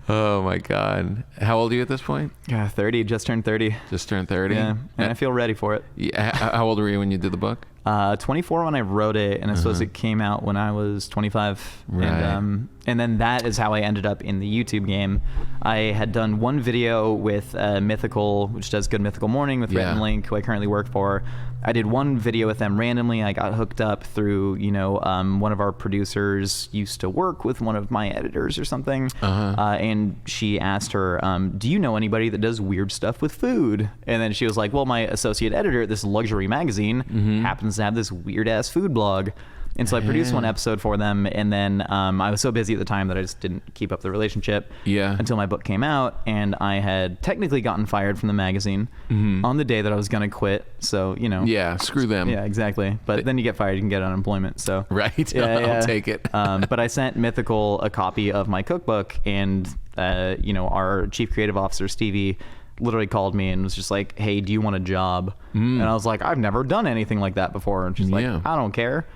Oh my God. How old are you at this point? 30, just turned 30. Just turned 30? Yeah, and I feel ready for it. Yeah. How old were you when you did the book? 24 when I wrote it, and I suppose it came out when I was 25. Right. And then that is how I ended up in the YouTube game. I had done one video with Mythical, which does Good Mythical Morning with Rhett and Link, who I currently work for. I did one video with them randomly. I got hooked up through, one of our producers used to work with one of my editors or something. And she asked her, do you know anybody that does weird stuff with food? And then she was like, well, my associate editor at this luxury magazine happens to have this weird ass food blog. And so I produced one episode for them, and then I was so busy at the time that I just didn't keep up the relationship until my book came out, and I had technically gotten fired from the magazine on the day that I was going to quit. So, Yeah, screw them. Yeah, exactly. But then you get fired, you can get unemployment. So right. I'll take it. But I sent Mythical a copy of my cookbook, and our chief creative officer, Stevie, literally called me and was just like, hey, do you want a job? And I was like, I've never done anything like that before. And she's like, I don't care.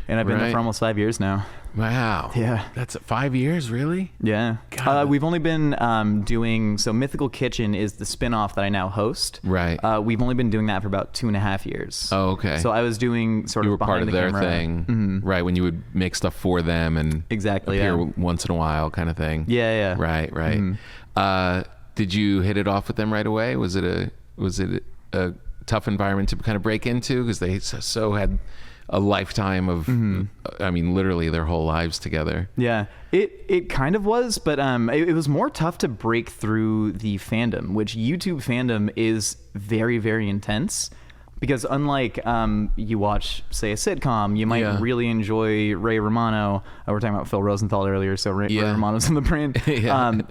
And I've been there for almost 5 years now. Wow. Yeah. That's 5 years, really? Yeah. We've only been doing, so Mythical Kitchen is the spinoff that I now host. Right. We've only been doing that for about 2.5 years. Oh, okay. So I was doing sort you of were behind part of the their camera. thing, right? When you would make stuff for them and Exactly, appear yeah. once in a while, kind of thing. Yeah. Right. Did you hit it off with them right away? Was it a tough environment to kind of break into because they so had a lifetime of, I mean, literally their whole lives together? Yeah, it kind of was, but it was more tough to break through the fandom, which YouTube fandom is very, very intense. Because unlike you watch, say, a sitcom, you might really enjoy Ray Romano. We're talking about Phil Rosenthal earlier, so Ray Romano's in the brain.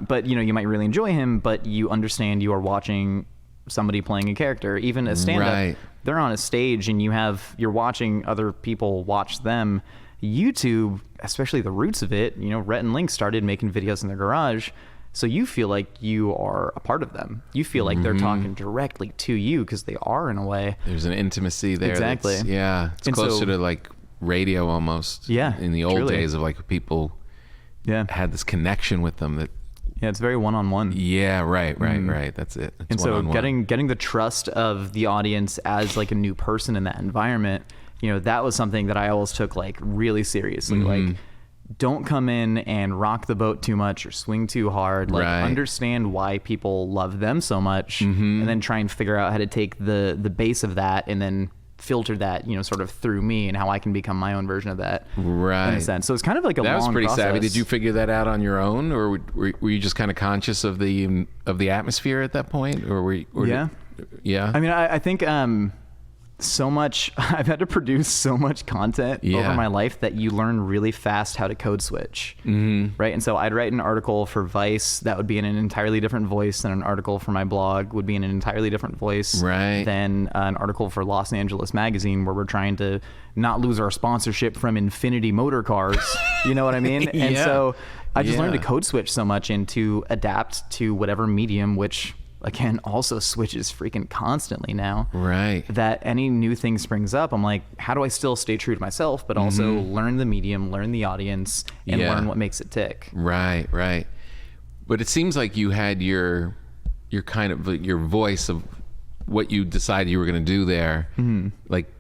But you might really enjoy him, but you understand you are watching somebody playing a character. Even a stand-up, they're on a stage, and you're watching other people watch them. YouTube, especially the roots of it, Rhett and Link started making videos in their garage. So you feel like you are a part of them. You feel like they're talking directly to you because they are, in a way. There's an intimacy there. Exactly. It's closer to like radio almost. Yeah. In the old truly. days of like people had this connection with them that. Yeah, it's very one-on-one. Yeah, right. That's it. It's and so one-on-one. getting the trust of the audience as like a new person in that environment, that was something that I always took like really seriously. Like, don't come in and rock the boat too much or swing too hard. Like, understand why people love them so much, and then try and figure out how to take the base of that and then filter that, sort of through me and how I can become my own version of that. Right. In a sense. So it's kind of like a long process. That was pretty savvy. Did you figure that out on your own, or were you just kind of conscious of the atmosphere at that point, or were you? Yeah. I mean, I think so much. I've had to produce so much content over my life that you learn really fast how to code switch. Right. And so I'd write an article for Vice that would be in an entirely different voice than an article for my blog would be in an entirely different voice than an article for Los Angeles Magazine, where we're trying to not lose our sponsorship from Infinity Motor Cars. You know what I mean? And so I just learned to code switch so much and to adapt to whatever medium, which again also switches freaking constantly now. Right. That any new thing springs up, I'm like, how do I still stay true to myself, but also learn the medium, learn the audience, and learn what makes it tick. Right. But it seems like you had your kind of your voice of what you decided you were going to do there, like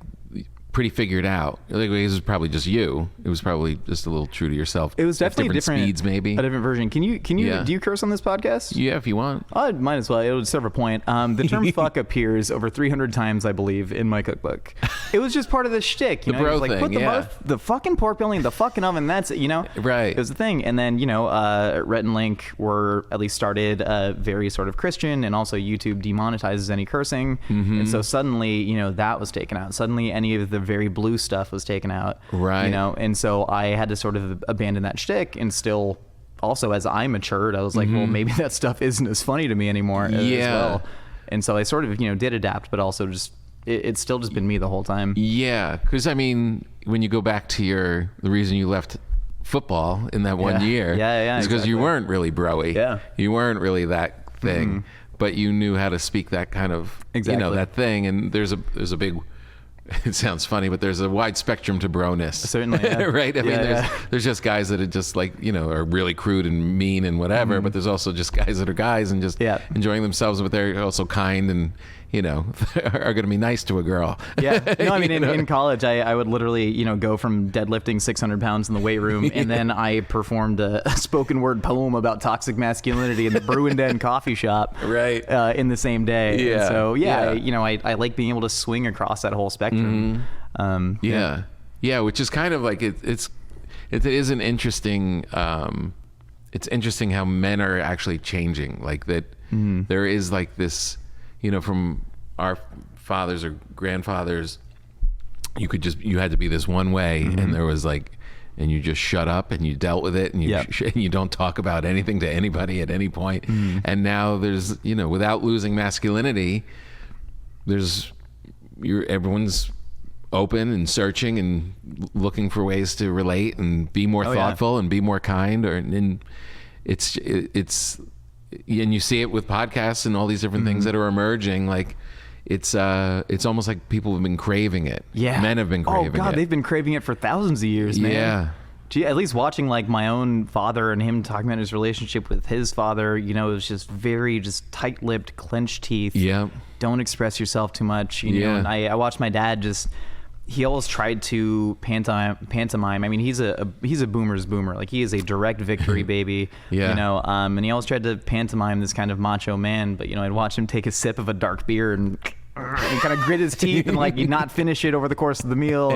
pretty figured out. Like, it was probably just you. It was probably just a little true to yourself. It was definitely different speeds, maybe a different version. Can you do you curse on this podcast? Yeah, if you want. I might as well. It would serve a point. The term "fuck" appears over 300 times, I believe, in my cookbook. It was just part of the shtick. You know, bro like, thing. Put the fucking pork belly in the fucking oven. That's it. Right. It was the thing. And then Rhett and Link were at least started very sort of Christian, and also YouTube demonetizes any cursing, and so suddenly that was taken out. Suddenly any of the very blue stuff was taken out. Right. And so I had to sort of abandon that shtick, and still also as I matured, I was like, well, maybe that stuff isn't as funny to me anymore as well. And so I sort of, did adapt, but also just, it's still just been me the whole time. Yeah. Cause I mean, when you go back to the reason you left football in that one year, is because you weren't really broy. Yeah. You weren't really that thing, but you knew how to speak that kind of, that thing. And there's a big, it sounds funny, but there's a wide spectrum to broness. Certainly, right? I mean, there's just guys that are just like, are really crude and mean and whatever, but there's also just guys that are guys and just enjoying themselves, but they're also kind and, are going to be nice to a girl. Yeah. No, I mean, in college, I would literally, go from deadlifting 600 pounds in the weight room, and then I performed a spoken word poem about toxic masculinity in the Brew and Den coffee shop. Right. In the same day. Yeah. And so, I like being able to swing across that whole spectrum. Which is kind of like, it is an interesting, it's interesting how men are actually changing. Like that there is like this, from our fathers or grandfathers, you had to be this one way, and there was like, and you just shut up and you dealt with it, and you don't talk about anything to anybody at any point. And now there's, without losing masculinity, everyone's open and searching and looking for ways to relate and be more thoughtful and be more kind, and it's and you see it with podcasts and all these different things that are emerging. Like, it's almost like people have been craving it. Yeah. Men have been craving it. Oh God, they've been craving it for thousands of years, man. Yeah. Gee, at least watching like my own father and him talking about his relationship with his father, it was just very tight-lipped, clenched teeth. Yeah. Don't express yourself too much. You know, and I watched my dad he always tried to pantomime. I mean, he's a boomer's boomer. Like, he is a direct victory baby. Yeah. And he always tried to pantomime this kind of macho man. But I'd watch him take a sip of a dark beer and kind of grit his teeth and like not finish it over the course of the meal.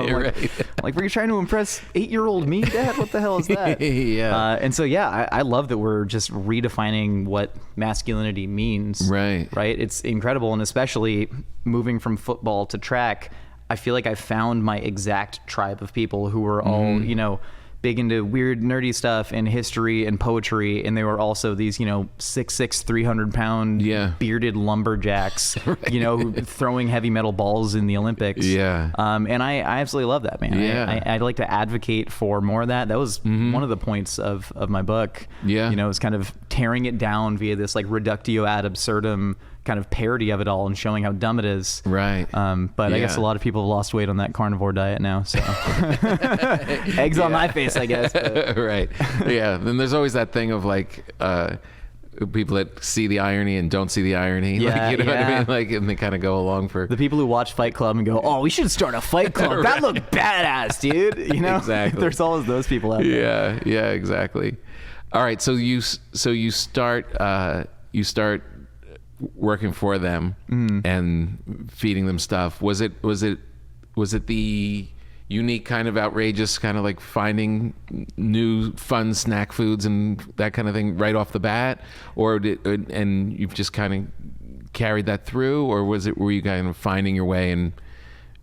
Like, were you trying to impress 8-year-old me, Dad? What the hell is that? Yeah. And so I love that we're just redefining what masculinity means. Right. It's incredible, and especially moving from football to track. I feel like I found my exact tribe of people who were all, big into weird, nerdy stuff and history and poetry. And they were also these, 6'6", 300-pound bearded lumberjacks, throwing heavy metal balls in the Olympics. Yeah. And I absolutely love that, man. Yeah. I'd like to advocate for more of that. That was one of the points of my book. Yeah. It was kind of tearing it down via this like reductio ad absurdum kind of parody of it all and showing how dumb it is. Right. But I guess a lot of people have lost weight on that carnivore diet now, so eggs on my face, I guess. But. Right. Yeah. Then there's always that thing of like people that see the irony and don't see the irony. Yeah, like, you know what I mean? Like, and they kind of go along for the people who watch Fight Club and go, "Oh, we should start a Fight Club. Right. That looked badass, dude." Exactly. There's always those people out there. Yeah, exactly. All right, so you start working for them and feeding them stuff. Was it the unique kind of outrageous kind of like finding new fun snack foods and that kind of thing right off the bat, and you've just kind of carried that through, or were you kind of finding your way, and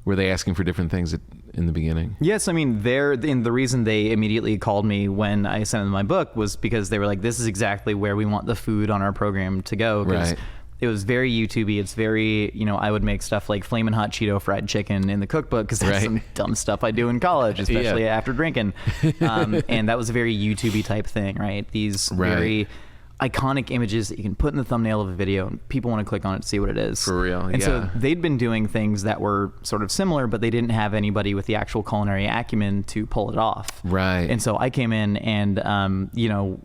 were they asking for different things in the beginning? Yes, I mean, the reason they immediately called me when I sent them my book was because they were like, "This is exactly where we want the food on our program to go." Right. It was very YouTube-y. It's very, I would make stuff like Flamin' Hot Cheeto fried chicken in the cookbook because that's some dumb stuff I do in college, especially after drinking. And that was a very YouTube-y type thing, right? These very iconic images that you can put in the thumbnail of a video and people want to click on it to see what it is. For real, And so they'd been doing things that were sort of similar, but they didn't have anybody with the actual culinary acumen to pull it off. Right. And so I came in and,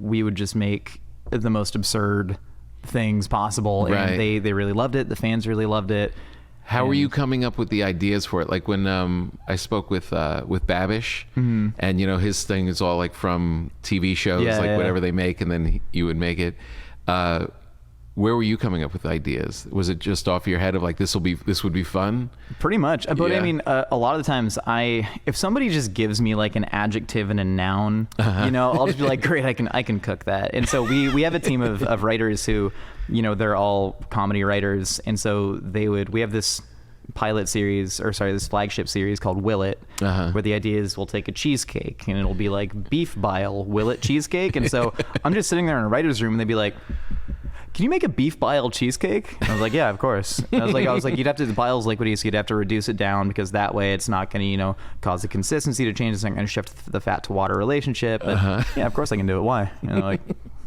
we would just make the most absurd things possible, and they really loved it. The fans really loved it. How were you coming up with the ideas for it? Like when I spoke with Babish, and his thing is all like from TV shows, whatever they make, and then you would make it. Where were you coming up with ideas? Was it just off your head of like this would be fun? Pretty much. But I mean, a lot of the times if somebody just gives me like an adjective and a noun, I'll just be like, great, I can cook that. And so we have a team of writers who, they're all comedy writers, and so we have this pilot series, this flagship series called Will It, where the idea is we'll take a cheesecake and it'll be like beef bile Will It cheesecake. And so I'm just sitting there in a writer's room and they'd be like, "Can you make a beef bile cheesecake?" And I was like, "Yeah, of course." And I was like, you'd have to, the bile's liquidy, so you'd have to reduce it down because that way it's not going to, cause the consistency to change. It's not going to shift the fat to water relationship. But yeah, of course I can do it. Why?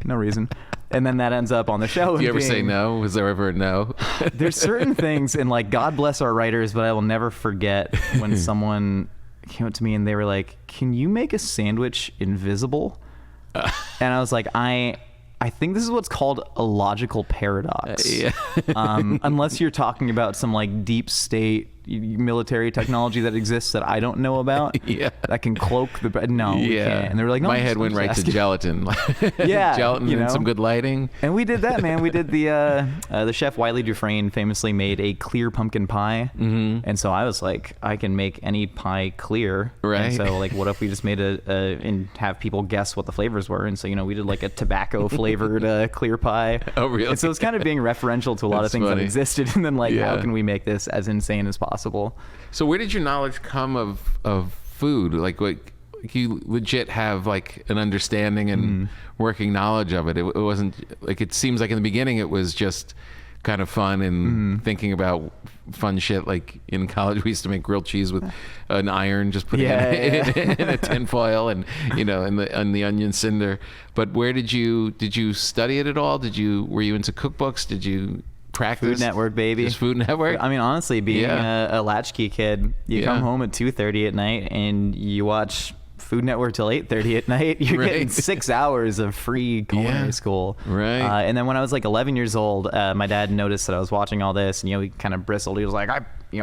No reason. And then that ends up on the show. Do you ever say no? Was there ever a no? There's certain things, and like, God bless our writers, but I will never forget when someone came up to me and they were like, "Can you make a sandwich invisible?" And I was like, I think this is what's called a logical paradox. Unless you're talking about some like deep state military technology that exists that I don't know about. That can cloak the bread. No, we can't. And they were like, "No." My head went right to gelatin. Gelatin and some good lighting. And we did that, man. We did the chef Wiley Dufresne famously made a clear pumpkin pie. And so I was like, I can make any pie clear. Right. And so like, what if we just made and have people guess what the flavors were? And so, we did like a tobacco flavored clear pie. Oh, really? And so it's kind of being referential to a lot of things that existed. And then like, how can we make this as insane as possible? So where did your knowledge come of food? Like you legit have like an understanding and working knowledge of it. It wasn't like, it seems like in the beginning it was just kind of fun and thinking about fun shit. Like in college we used to make grilled cheese with an iron, just putting it in a tin foil and and the onion cinder. But where did you study it at all? Were you into cookbooks? Did you practice? Food Network, baby. Just Food Network? I mean, honestly, being a latchkey kid, you come home at 2:30 at night and you watch Food Network till 8:30 at night. You're getting 6 hours of free culinary school. Right. And then when I was like 11 years old, my dad noticed that I was watching all this, and he kind of bristled. He was like, I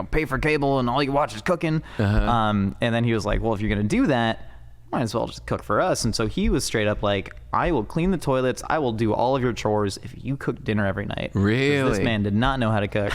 pay for cable and all you watch is cooking. And then he was like, well, if you're gonna do that, might as well just cook for us. And so he was straight up like, I will clean the toilets, I will do all of your chores if you cook dinner every night. Really? This man did not know how to cook.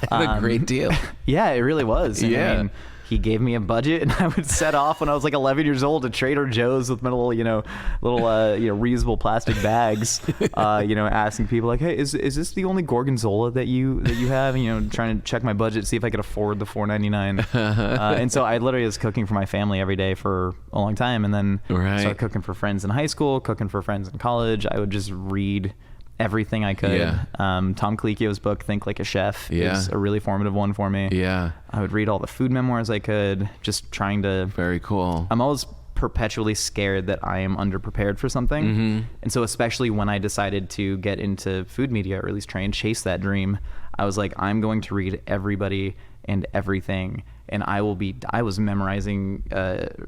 What a great deal. Yeah, it really was. And Yeah. I mean, he gave me a budget, and I would set off when I was like 11 years old to Trader Joe's with my little reusable plastic bags, asking people like, hey, is this the only gorgonzola that you have? And, trying to check my budget, see if I could afford the $4.99. And so I literally was cooking for my family every day for a long time, and then started cooking for friends in high school, cooking for friends in college. I would just read everything I could. Tom Colicchio's book, Think Like a Chef, is a really formative one for me. I would read all the food memoirs I could, just trying to... Very cool. I'm always perpetually scared that I am underprepared for something. And so especially when I decided to get into food media, or at least try and chase that dream, I was like, I'm going to read everybody and everything. And I was memorizing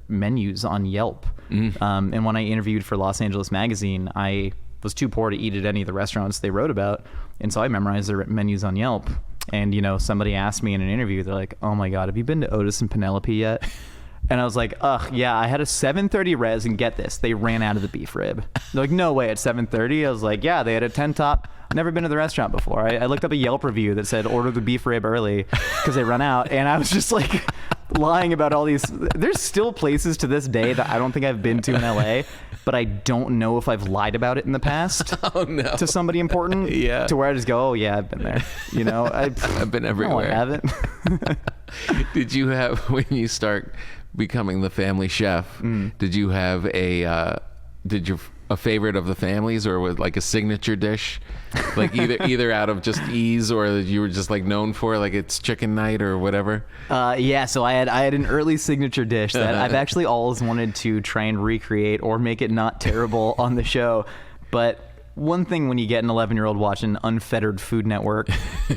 menus on Yelp. And when I interviewed for Los Angeles Magazine, I was too poor to eat at any of the restaurants they wrote about, and so I memorized their menus on Yelp. And somebody asked me in an interview, they're like, oh my god, have you been to Otis and Penelope yet? And I was like, ugh, yeah, I had a 7:30 res, and get this, they ran out of the beef rib. They're like, no way, at 7:30? I was like, yeah, they had a 10 top. Never been to the restaurant before. I looked up a Yelp review that said order the beef rib early because they run out, and I was just like lying about all these. There's still places to this day that I don't think I've been to in LA, but I don't know if I've lied about it in the past to somebody important. To where I just go, oh yeah, I've been there. I've been everywhere. No, I haven't. Did you have, when you start becoming the family chef, did you have a favorite of the families, or with like a signature dish, like either out of just ease, or that you were just like known for, like it's chicken night or whatever? So I had an early signature dish that I've actually always wanted to try and recreate or make it not terrible on the show. But one thing when you get an 11-year-old watching unfettered Food Network,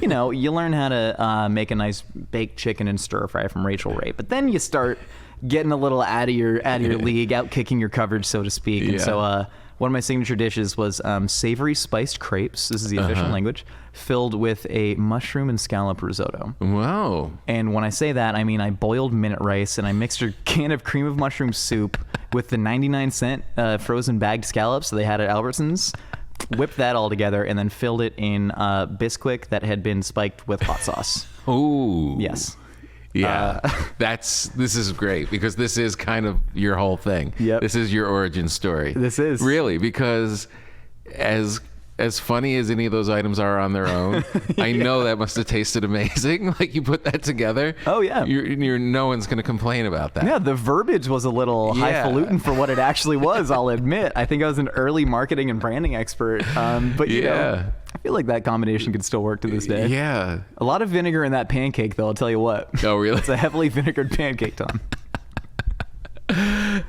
you learn how to make a nice baked chicken and stir fry from Rachel Ray. But then you start getting a little out of your league, out kicking your coverage, so to speak. And so one of my signature dishes was savory spiced crepes. This is the official language, filled with a mushroom and scallop risotto. Wow. And when I say that, I mean I boiled minute rice and I mixed a can of cream of mushroom soup with the 99-cent frozen bagged scallops that they had at Albertsons. Whipped that all together and then filled it in Bisquick that had been spiked with hot sauce. Ooh. Yes. Yeah, this is great, because this is kind of your whole thing. Yep. This is your origin story. This is. Really, because as funny as any of those items are on their own, I know that must have tasted amazing. Like, you put that together. Oh yeah. You're no one's going to complain about that. Yeah, the verbiage was a little highfalutin for what it actually was, I'll admit. I think I was an early marketing and branding expert. But you know, I feel like that combination could still work to this day. Yeah. A lot of vinegar in that pancake, though, I'll tell you what. Oh, really? It's a heavily vinegared pancake, Tom.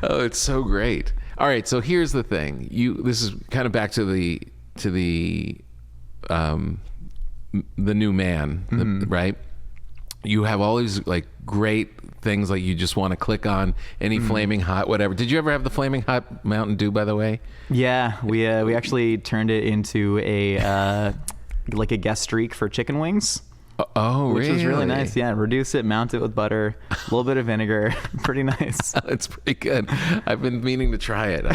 Oh, it's so great. All right, so here's the thing. This is kind of back to the new man, right? You have all these like great things, like you just want to click on any flaming hot whatever. Did you ever have the flaming hot Mountain Dew, by the way? Yeah, we actually turned it into a like a guest streak for chicken wings. Oh, which really? was really nice. Yeah, reduce it, mount it with butter, a little bit of vinegar. Pretty nice. It's pretty good. I've been meaning to try it. I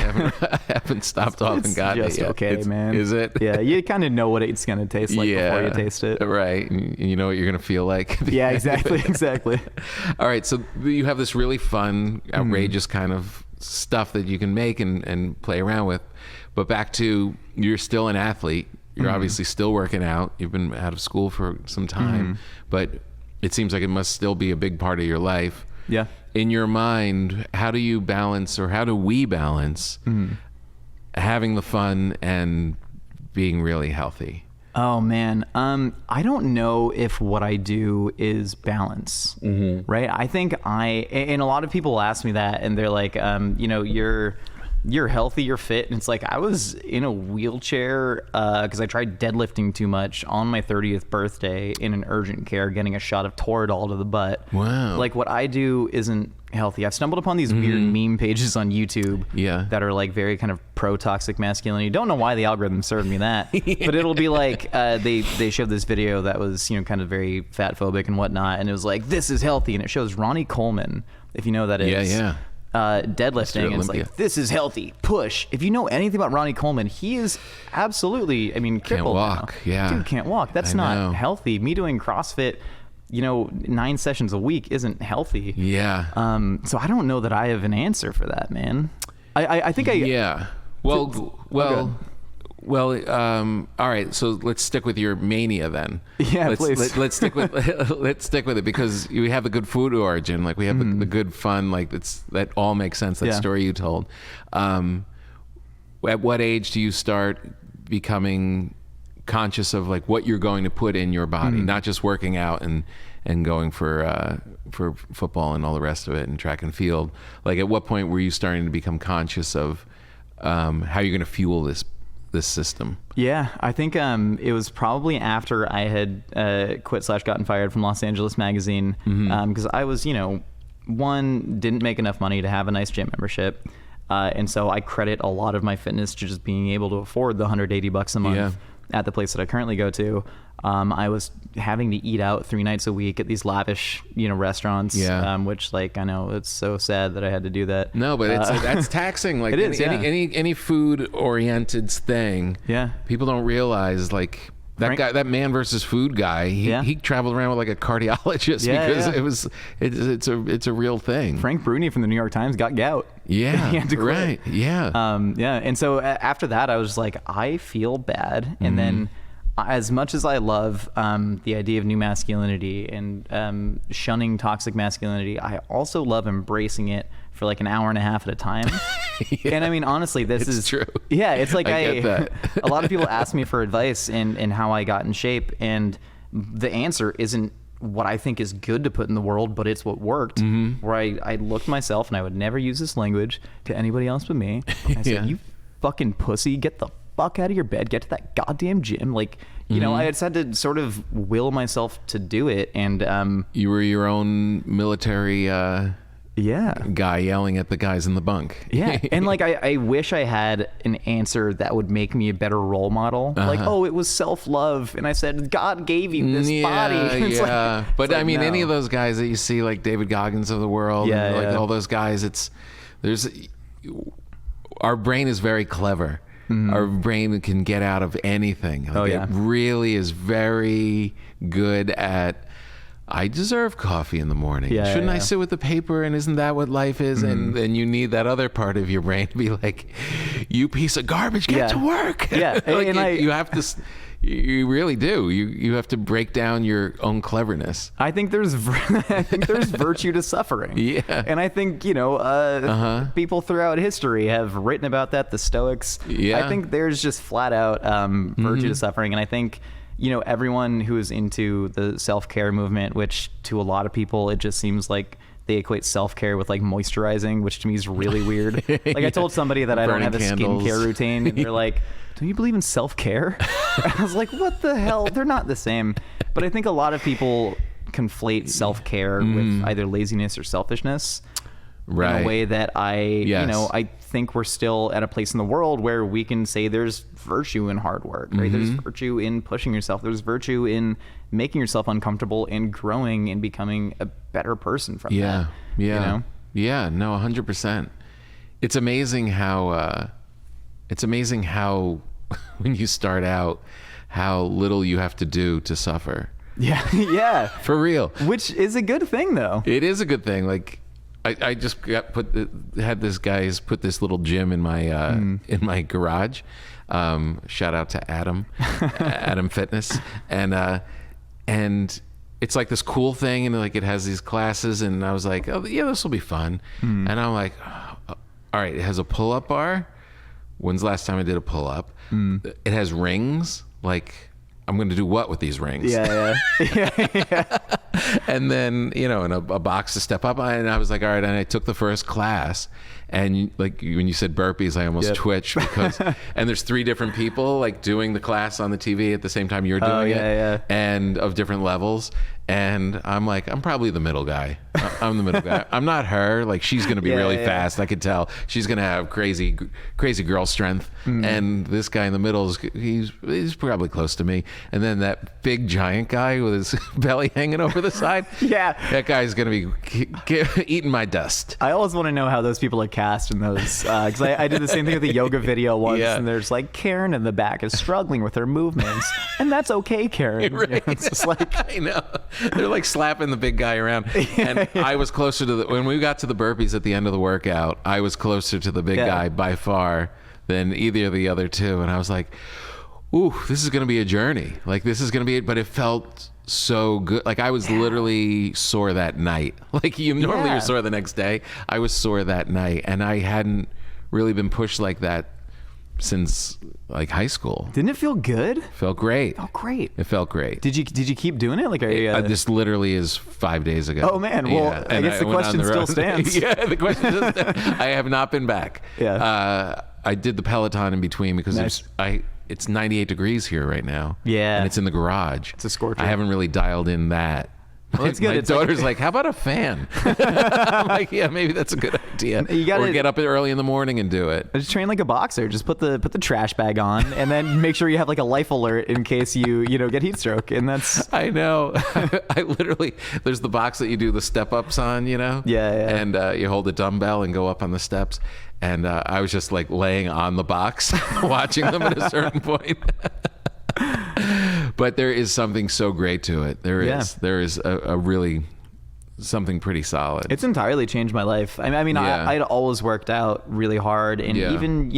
haven't stopped off and gotten it yet. Okay, man. Is it? Yeah, you kind of know what it's gonna taste like before you taste it. Right. You know what you're gonna feel like. Yeah, exactly. All right, so you have this really fun, outrageous kind of stuff that you can make and play around with. But back to, you're still an athlete. You're obviously still working out. You've been out of school for some time, but it seems like it must still be a big part of your life. Yeah. In your mind, how do you balance, or how do we balance having the fun and being really healthy? Oh man, I don't know if what I do is balance, right? I think and a lot of people ask me that, and they're like, you're healthy, you're fit. And it's like, I was in a wheelchair because I tried deadlifting too much on my 30th birthday in an urgent care, getting a shot of Toradol to the butt. Wow. Like, what I do isn't healthy. I've stumbled upon these weird meme pages on YouTube that are like very kind of pro-toxic masculinity. Don't know why the algorithm served me that, but it'll be like they showed this video that was, you know, kind of very fat phobic and whatnot, and it was like, this is healthy, and it shows Ronnie Coleman, if you know who that is. Deadlifting, and it's like, this is healthy, push. If you know anything about Ronnie Coleman, he is absolutely, I mean, crippled. Can't walk. Now. Yeah, dude can't walk. That's not healthy. Me doing CrossFit, you know, 9 sessions a week isn't healthy. Yeah. So I don't know that I have an answer for that, man. I think Well, all right. So let's stick with your mania then. Yeah, please. please. Let's stick with it, because we have the good food origin. Like, we have the good fun. Like, that all makes sense. That story you told. At what age do you start becoming conscious of like what you're going to put in your body, not just working out and going for football and all the rest of it and track and field? Like, at what point were you starting to become conscious of how you're going to fuel this system? Yeah, I think it was probably after I had quit/gotten fired from Los Angeles Magazine, because I was, you know, didn't make enough money to have a nice gym membership, and so I credit a lot of my fitness to just being able to afford the $180 a month at the place that I currently go to. I was having to eat out 3 nights a week at these lavish, you know, restaurants, which, like, I know it's so sad that I had to do that. No, but that's taxing. Like, it is, any food oriented thing. Yeah. People don't realize, like, that Man versus Food guy, he traveled around with like a cardiologist because it's a real thing. Frank Bruni from the New York Times got gout. Yeah. He had to quit. Right. Yeah. And so after that, I was like, I feel bad. And then, as much as I love the idea of new masculinity and shunning toxic masculinity, I also love embracing it for like an hour and a half at a time. And I mean, honestly, this is true. Yeah, it's like I get that. A lot of people ask me for advice in how I got in shape, and the answer isn't what I think is good to put in the world, but it's what worked. Where I looked myself, and I would never use this language to anybody else but me. I said, you fucking pussy, get the fuck out of your bed, get to that goddamn gym. Like, you know, I just had to sort of will myself to do it. And you were your own military guy yelling at the guys in the bunk. And like, I wish I had an answer that would make me a better role model. Like, oh, it was self-love, and I said, God gave you this body. But I mean, any of those guys that you see, like David Goggins of the world, and all those guys, our brain is very clever. Our brain can get out of anything. Like, it really is very good at, I deserve coffee in the morning. Shouldn't I sit with the paper? And isn't that what life is? And then you need that other part of your brain to be like, you piece of garbage, get to work. Like, and you have to, you really do. You have to break down your own cleverness. I think there's virtue to suffering. And I think, you know, people throughout history have written about that. The Stoics. I think there's just flat out virtue to suffering. And I think, you know, everyone who is into the self-care movement, which to a lot of people, it just seems like they equate self-care with like moisturizing, which to me is really weird. Like, I told somebody that I don't have a skincare routine, and they're like, do you believe in self-care? I was like, what the hell? They're not the same. But I think a lot of people conflate self-care with either laziness or selfishness. In a way that you know, I think we're still at a place in the world where we can say there's virtue in hard work, right? There's virtue in pushing yourself. There's virtue in making yourself uncomfortable and growing and becoming a better person from that. You know? Yeah, no, 100%. It's amazing how when you start out, how little you have to do to suffer. Yeah. For real. Which is a good thing, though. It is a good thing. Like, I just had this guy's put this little gym in my garage. Shout out to Adam, Adam Fitness, and it's like this cool thing, and like it has these classes, and I was like, oh yeah, this will be fun. And I'm like, all right, it has a pull-up bar. When's the last time I did a pull-up? It has rings. Like, I'm going to do what with these rings? And then, and a box to step up. And I was like, all right. And I took the first class. And like when you said burpees, I almost twitched because, and there's 3 different people like doing the class on the TV at the same time you're doing it, and of different levels. And I'm like, I'm probably the middle guy. I'm the middle guy. I'm not her. Like she's going to be really fast. I could tell she's going to have crazy girl strength. And this guy in the middle he's probably close to me. And then that big giant guy with his belly hanging over the side. That guy's going to be eating my dust. I always want to know how those people are cast in those, because I did the same thing with the yoga video once, and there's like Karen in the back is struggling with her movements, and that's okay, Karen. Right. It's just like, I know. They're like slapping the big guy around. And I was closer to when we got to the burpees at the end of the workout, I was closer to the big guy by far than either of the other 2. And I was like, ooh, this is going to be a journey. Like this is going to be it. But it felt so good. Like I was literally sore that night. Like you normally are sore the next day. I was sore that night. And I hadn't really been pushed like that since like high school. Didn't it feel good? Felt great. Oh, great. It felt great. Did you keep doing it? Like, are you, this literally is 5 days ago. Oh man. Well, I guess the question still stands. The question still stands. I have not been back. I did the Peloton in between because it's 98 degrees here right now. Yeah. And it's in the garage. It's a scorcher. I haven't really dialed in that. Well, it's good. My daughter's like, how about a fan? I'm like, yeah, maybe that's a good idea. Or get up early in the morning and do it. Just train like a boxer. Just put the trash bag on, and then make sure you have like a life alert in case you get heat stroke. And that's. I know. I literally, there's the box that you do the step ups on, Yeah. And you hold a dumbbell and go up on the steps. And I was just like laying on the box, watching them at a certain point. But there is something so great to it. There is a really something pretty solid. It's entirely changed my life. I mean, I'd always worked out really hard, and even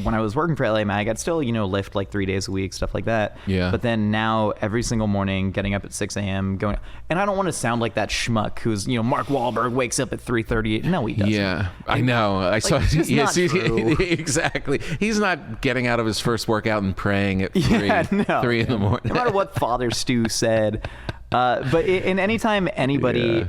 when I was working for LA Mag, I'd still lift like 3 days a week, stuff like that. But then now every single morning, getting up at 6 a.m. going, and I don't want to sound like that schmuck who's Mark Wahlberg wakes up at 3:30. No, he doesn't. Yeah, I know. I saw. Not true. Exactly. He's not getting out of his first workout and praying at 3 in the morning. No matter what Father Stu said. But in any time anybody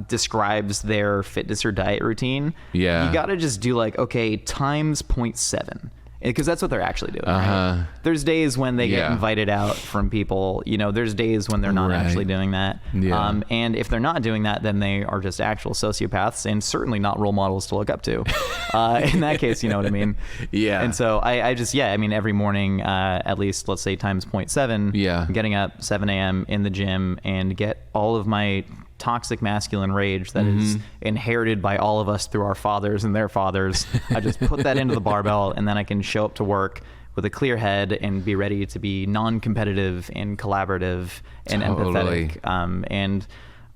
describes their fitness or diet routine, you got to just do like, okay, times 0.7. Because that's what they're actually doing. Right? There's days when they get invited out from people. There's days when they're not actually doing that. And if they're not doing that, then they are just actual sociopaths and certainly not role models to look up to. In that case, you know what I mean? Yeah. And so I just, every morning, at least, let's say times 0.7, getting up 7 a.m. in the gym and get all of my toxic masculine rage that is inherited by all of us through our fathers and their fathers. I just put that into the barbell, and then I can show up to work with a clear head and be ready to be non-competitive and collaborative and empathetic. And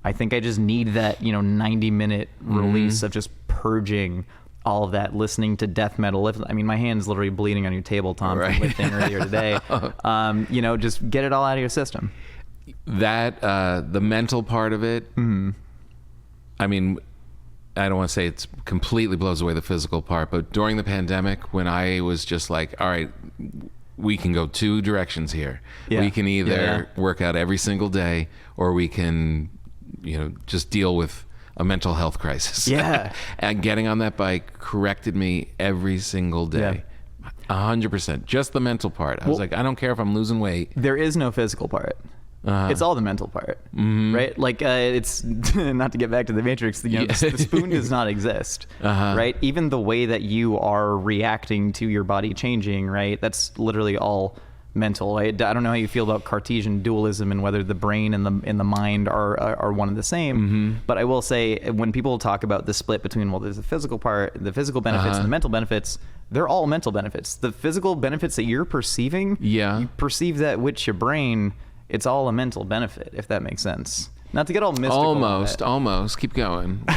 I think I just need that 90-minute release of just purging all of that, listening to death metal. I mean, my hand's literally bleeding on your table, Tom, from lifting earlier today. Just get it all out of your system. That the mental part of it, I mean, I don't want to say it's completely blows away the physical part, but during the pandemic, when I was just like, all right, we can go 2 directions here. We can either work out every single day, or we can just deal with a mental health crisis. And getting on that bike corrected me every single day. 100%. Just the mental part. I was like, I don't care if I'm losing weight. There is no physical part. It's all the mental part, right? Like it's not to get back to the Matrix. The spoon does not exist, right? Even the way that you are reacting to your body changing, right? That's literally all mental. I don't know how you feel about Cartesian dualism and whether the brain and the mind are one and the same. But I will say, when people talk about the split between, well, there's the physical part, the physical benefits, and the mental benefits, they're all mental benefits. The physical benefits that you're perceiving, you perceive that with your brain. It's all a mental benefit, if that makes sense. Not to get all mystical. Almost. Keep going.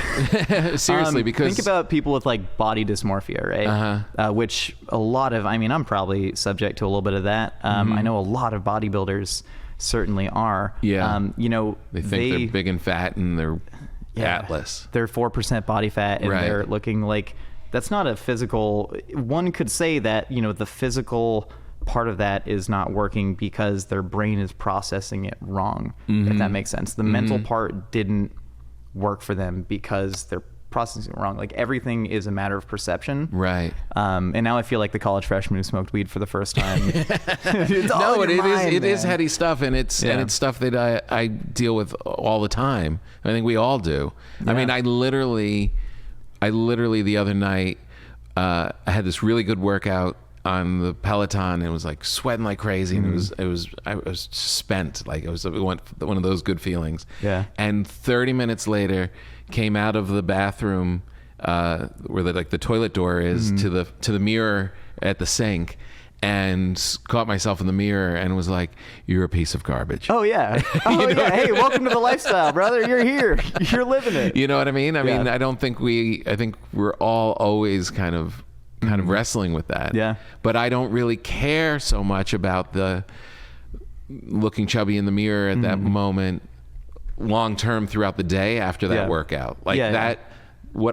Seriously, because think about people with like body dysmorphia, right? Which a lot of, I'm probably subject to a little bit of that. I know a lot of bodybuilders certainly are. They think they're big and fat and they're Atlas. They're 4% body fat and they're looking like, that's not a physical. One could say that the physical part of that is not working because their brain is processing it wrong, if that makes sense. The mental part didn't work for them because they're processing it wrong. Like, everything is a matter of perception. Right. And now I feel like the college freshman who smoked weed for the first time. It's all No, in it your mind, is man. heady stuff, and it's stuff that I deal with all the time. I think we all do. Yeah. I mean, I literally the other night, I had this really good workout on the Peloton, and it was like sweating like crazy, and I was spent. Like, it was one of those good feelings. Yeah. And 30 minutes later, came out of the bathroom where the toilet door is to the mirror at the sink, and caught myself in the mirror and was like, "You're a piece of garbage." Oh yeah. Oh yeah. Hey, welcome to the lifestyle, brother. You're here. You're living it. You know what I mean? I mean, Yeah. I think we're all always kind of wrestling with that. Yeah. But I don't really care so much about the looking chubby in the mirror at that moment long term throughout the day after that Yeah. workout. Like Yeah, that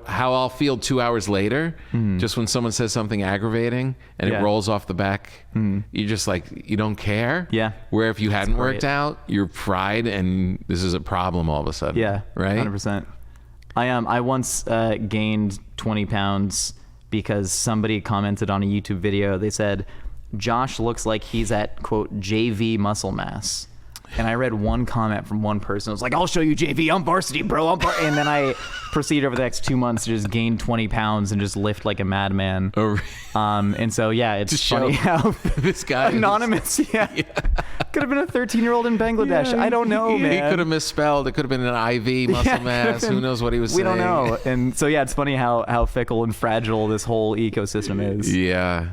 how I'll feel 2 hours later, just when someone says something aggravating and Yeah. it rolls off the back, you just like, you don't care. Yeah. Where if you hadn't great. worked out, you're fried and this is a problem all of a sudden. Yeah. Right? 100%. I once gained 20 pounds because somebody commented on a YouTube video. They said, Josh looks like he's at, quote, JV muscle mass. And I read one comment from one person. It was like, I'll show you JV. I'm varsity, bro. And then I proceeded over the next 2 months to just gain 20 pounds and just lift like a madman. Oh, And so, yeah, it's to show funny how this guy is- anonymous. Yeah. Could have been a 13-year-old in Bangladesh. I don't know, man. He could have misspelled. It could have been an IV muscle Yeah, it could have mass. been- Who knows what he was We saying? don't know. And so, yeah, it's funny how fickle and fragile this whole ecosystem is. Yeah.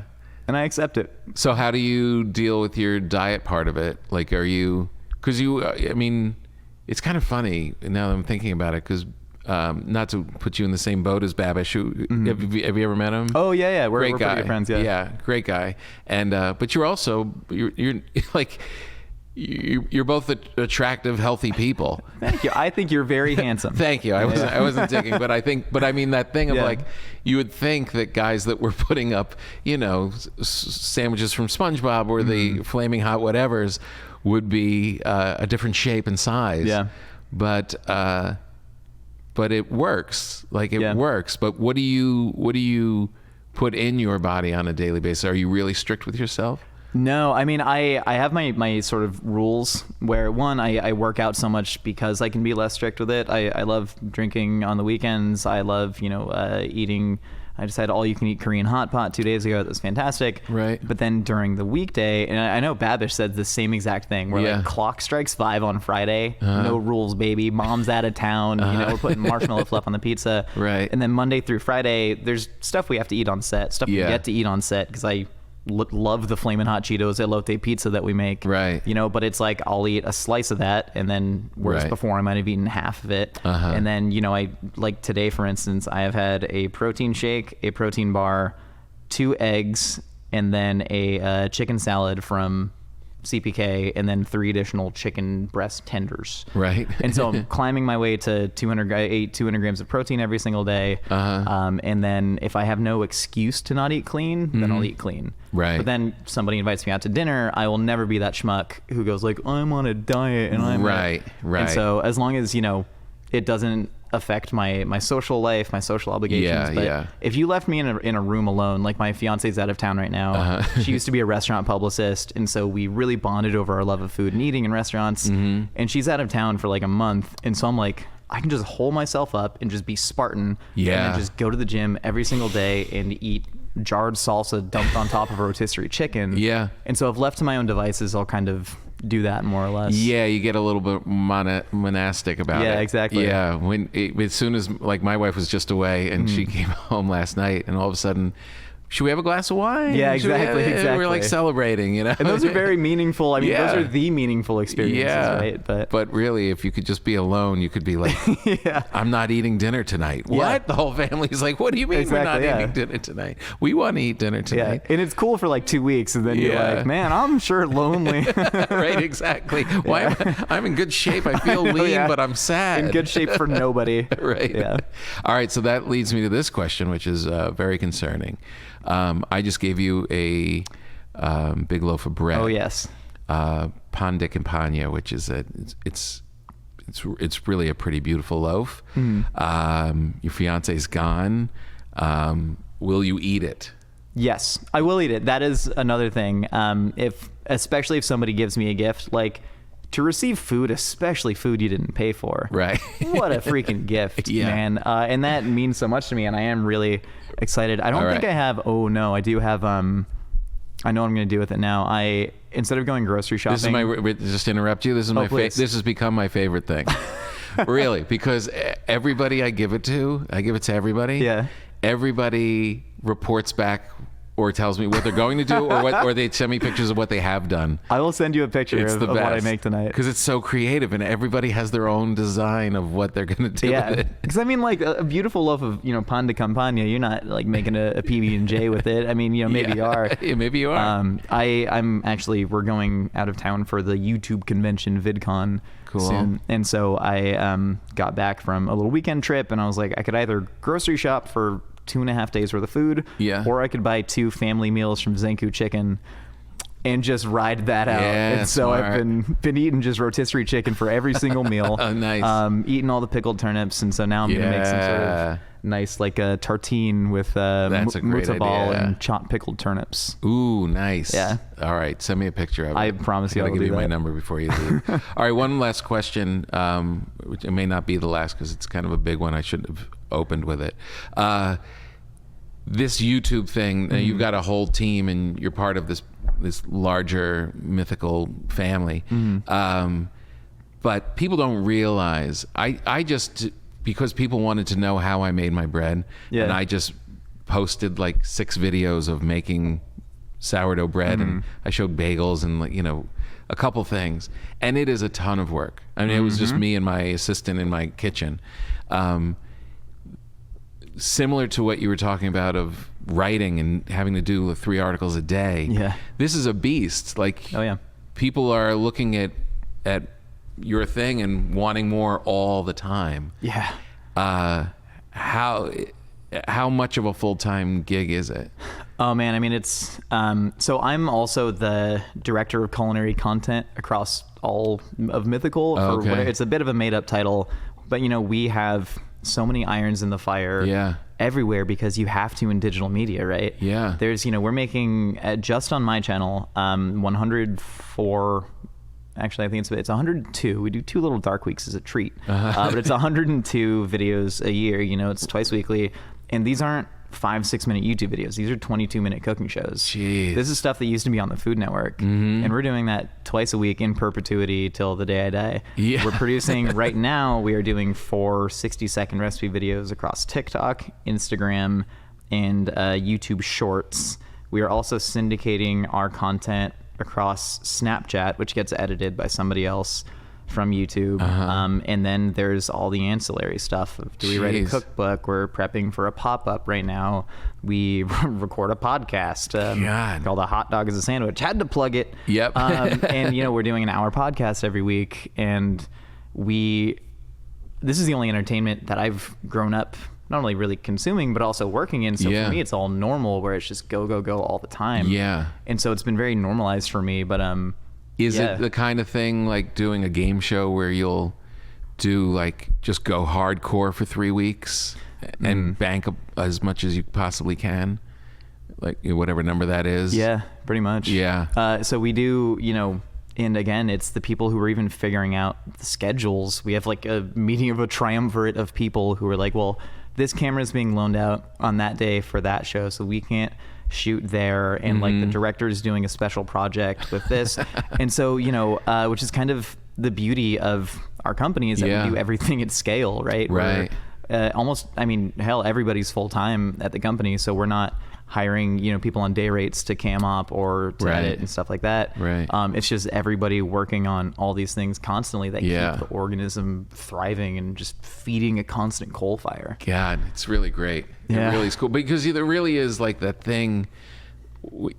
And I accept it. So how do you deal with your diet part of it? Like, are you... Because I mean, it's kind of funny now that I'm thinking about it, because not to put you in the same boat as Babish, have you ever met him? Oh, yeah. We're Great pretty guy. good friends, yeah. Yeah, great guy. And but you're also you're like you're both attractive, healthy people. Thank you. I think you're very handsome. Thank you. I wasn't digging, but I mean that thing of Yeah. like, you would think that guys that were putting up, sandwiches from SpongeBob or the flaming hot whatevers would be a different shape and size. Yeah. But it works. Like, it Yeah. works. But what do you put in your body on a daily basis? Are you really strict with yourself? No, I mean, I have my sort of rules where, one, I work out so much because I can be less strict with it. I love drinking on the weekends. I love, eating. I just had all-you-can-eat Korean hot pot 2 days ago. That was fantastic. Right. But then during the weekday, and I know Babish said the same exact thing, where Yeah. like clock strikes 5 on Friday, no rules, baby. Mom's out of town. We're putting marshmallow fluff on the pizza. Right. And then Monday through Friday, there's stuff we have to eat on set, stuff we Yeah. get to eat on set, because I love the Flamin' Hot Cheetos elote pizza that we make. Right. But it's like I'll eat a slice of that, and then whereas Right. before I might have eaten half of it. And then, I like today, for instance, I have had a protein shake, a protein bar, 2 eggs, and then a chicken salad from CPK, and then 3 additional chicken breast tenders. Right. And so I'm climbing my way to 200. I ate 200 grams of protein every single day. And then if I have no excuse to not eat clean, then I'll eat clean. Right. But then somebody invites me out to dinner, I will never be that schmuck who goes like, I'm on a diet and I'm Right. And so as long as it doesn't affect my social life, my social obligations. Yeah, but yeah. if you left me in a room alone, like my fiance's out of town right now, she used to be a restaurant publicist, and so we really bonded over our love of food and eating in restaurants. And she's out of town for like a month, and so I'm like, I can just hole myself up and just be Spartan, Yeah. and then just go to the gym every single day and eat jarred salsa dumped on top of a rotisserie chicken. Yeah. And so if left to my own devices, I'll kind of do that more or less. Yeah, you get a little bit monastic about it. Yeah, exactly. Yeah, as soon as, like, my wife was just away and she came home last night, and all of a sudden, should we have a glass of wine? Yeah, Should we exactly, have-" exactly. We're like celebrating, And those are very meaningful. I mean, Yeah. those are the meaningful experiences, yeah, right? But really, if you could just be alone, you could be like, Yeah. I'm not eating dinner tonight. Yeah. What? The whole family's like, what do you mean we're not Exactly, yeah. eating dinner tonight? We want to eat dinner Yeah, tonight. and it's cool for like 2 weeks, and then you're Yeah. like, man, I'm sure lonely. Right, exactly. Why? I'm in good shape. I feel know, lean, yeah. but I'm sad. In good shape for nobody. Right. Yeah. All right. So that leads me to this question, which is very concerning. I just gave you a big loaf of bread. Oh yes. Pan de campagna, which is it's really a pretty beautiful loaf. Your fiance's gone. Will you eat it? Yes, I will eat it. That is another thing. Especially if somebody gives me a gift, like to receive food, especially food you didn't pay for. Right. What a freaking gift, Yeah. man. And that means so much to me, and I am really excited. I don't think I have. Oh no, I do have. I know what I'm going to do with it now. Instead of going grocery shopping. This is just interrupt you. This is this has become my favorite thing. Really, because everybody I give it to everybody. Yeah. Everybody reports back or tells me what they're going to do, or they send me pictures of what they have done. I will send you a picture It's of the what I best. make tonight. Because it's so creative, and everybody has their own design of what they're going to do with Yeah, it. because I mean, like a beautiful loaf of pan de campagna. You're not like making a PB&J with it. I mean, maybe you are. Yeah, maybe you are. We're going out of town for the YouTube convention VidCon Cool. soon, and so I got back from a little weekend trip, and I was like, I could either grocery shop for 2.5 days worth of food, Yeah. or I could buy 2 family meals from Zenku Chicken and just ride that out. Yeah, and so smart. I've been eating just rotisserie chicken for every single meal. Oh, nice. Eating all the pickled turnips, and so now I'm gonna make some sort of nice like a tartine with That's a great mutabal idea. and chopped pickled turnips. Ooh, nice. Yeah. All right, send me a picture of it. I promise you I'll I will give do you my that. number before you leave. All right, one last question, which it may not be the last because it's kind of a big one. I should have opened with it. This YouTube thing, you've got a whole team, and you're part of this larger mythical family. But people don't realize. I just, because people wanted to know how I made my bread, Yeah. and I just posted like 6 videos of making sourdough bread, and I showed bagels and a couple things, and it is a ton of work. I mean, it was just me and my assistant in my kitchen. Similar to what you were talking about of writing and having to do 3 articles a day. Yeah. This is a beast. Like, Oh yeah. people are looking at your thing and wanting more all the time. Yeah. How much of a full-time gig is it? Oh man, I mean it's so I'm also the director of culinary content across all of Mythical. Okay. It's a bit of a made up title, but we have so many irons in the fire Yeah. everywhere because you have to in digital media, right? Yeah. There's we're making just on my channel 104. Actually, I think it's 102. We do 2 little dark weeks as a treat, but it's 102 videos a year. It's twice weekly, and these aren't 5-6 minute YouTube videos. These are 22-minute cooking shows. Jeez. This is stuff that used to be on the Food Network, and we're doing that twice a week in perpetuity till the day I die. Yeah. We're producing right now. We are doing 4 60-second recipe videos across TikTok, Instagram, and YouTube Shorts. We are also syndicating our content across Snapchat, which gets edited by somebody else from YouTube. And then there's all the ancillary stuff of, do we write a Jeez. cookbook? We're prepping for a pop-up right now. We record a podcast God. called A Hot Dog is a Sandwich. Had to plug it. Yep. And we're doing an hour podcast every week, and this is the only entertainment that I've grown up not only really consuming but also working in. So Yeah. for me, it's all normal, where it's just go all the time. Yeah. And so it's been very normalized for me. But Is yeah. it the kind of thing like doing a game show where you'll do like just go hardcore for 3 weeks and bank as much as you possibly can? Like whatever number that is. Yeah, pretty much. Yeah. So we do, and again, it's the people who are even figuring out the schedules. We have like a meeting of a triumvirate of people who are like, well, this camera is being loaned out on that day for that show, so we can't shoot there. And like the director is doing a special project with this. And so, which is kind of the beauty of our company, is that Yeah. we do everything at scale, right? Right. Almost, hell, everybody's full time at the company, so we're not hiring people on day rates to cam op or to Right. edit and stuff like that. Right. It's just everybody working on all these things constantly that Yeah. keep the organism thriving and just feeding a constant coal fire. God, it's really great. Yeah. It really is cool because there really is like that thing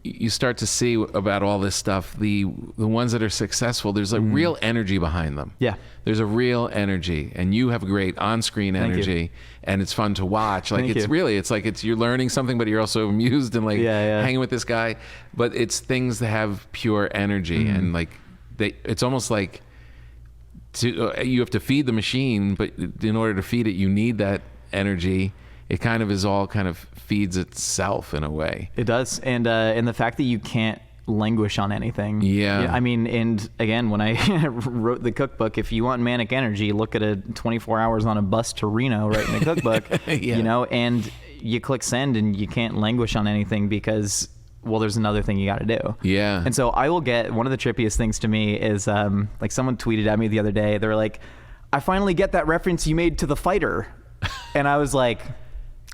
you start to see about all this stuff, the ones that are successful, there's a real energy behind them. Yeah. There's a real energy, and you have great on-screen energy, and it's fun to watch. Like you're learning something, but you're also amused and hanging with this guy. But it's things that have pure energy, and like it's almost like you have to feed the machine, but in order to feed it, you need that energy. It kind of is all kind of feeds itself in a way. It does, and the fact that you can't languish on anything. Yeah. I mean, and again, when I wrote the cookbook, if you want manic energy, look at a 24 hours on a bus to Reno, right in the cookbook. You know, and you click send, and you can't languish on anything because, well, there's another thing you got to do. Yeah. And so I will get, one of the trippiest things to me is like someone tweeted at me the other day. They were like, "I finally get that reference you made to The Fighter," and I was like,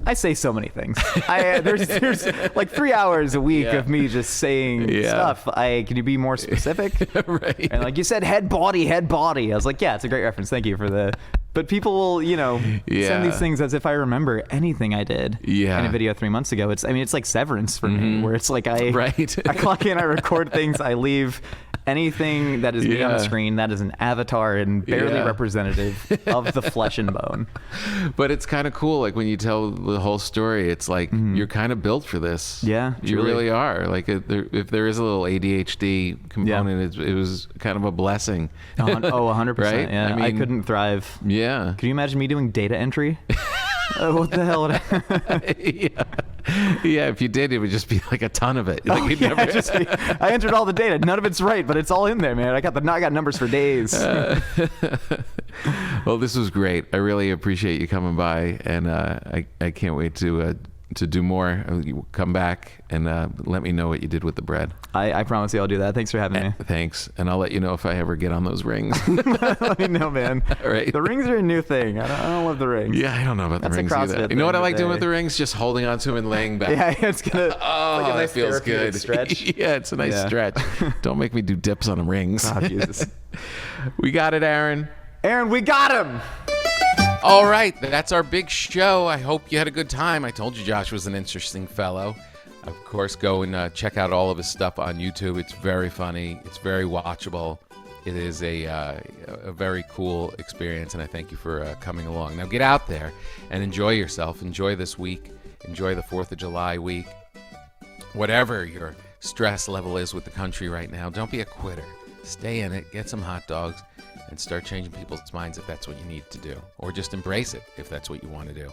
I say so many things. There's like 3 hours a week of me just saying stuff. Can you be more specific? Right. And like you said, head body. I was like, yeah, it's a great reference. Thank you for the. But people will, send these things as if I remember anything I did in a video 3 months ago. It's like Severance for me, where it's like I clock in, I record things, I leave. Anything that is me on the screen, that is an avatar and barely representative of the flesh and bone. But it's kind of cool. Like when you tell the whole story, it's like you're kind of built for this. Yeah, you really are. Like if there is a little ADHD component, it was kind of a blessing. 100%. Right? Yeah, I couldn't thrive. Yeah. Could you imagine me doing data entry? What the hell? Yeah, if you did, it would just be like a ton of it. Like I entered all the data. None of it's right, but it's all in there, man. I got numbers for days. Well, this was great. I really appreciate you coming by, and I can't wait to do more. You come back and let me know what you did with the bread. I promise you I'll do that. Thanks for having me. Thanks. And I'll let you know if I ever get on those rings. Let me know, man. All right. The rings are a new thing. I don't love the rings. Yeah, I don't know about the rings either. You know what I like doing with the rings? Just holding onto them and laying back. Yeah, it's gonna. Like a nice that feels good. Stretch. Yeah, it's a nice stretch. Don't make me do dips on the rings. Oh, Jesus. We got it, Aaron. Aaron, we got him. All right, that's our big show. I hope you had a good time. I told you Josh was an interesting fellow. Of course, go and check out all of his stuff on YouTube. It's very funny. It's very watchable. It is a very cool experience, and I thank you for coming along. Now get out there and enjoy yourself. Enjoy this week. Enjoy the 4th of July week. Whatever your stress level is with the country right now, don't be a quitter. Stay in it. Get some hot dogs. And start changing people's minds if that's what you need to do. Or just embrace it if that's what you want to do.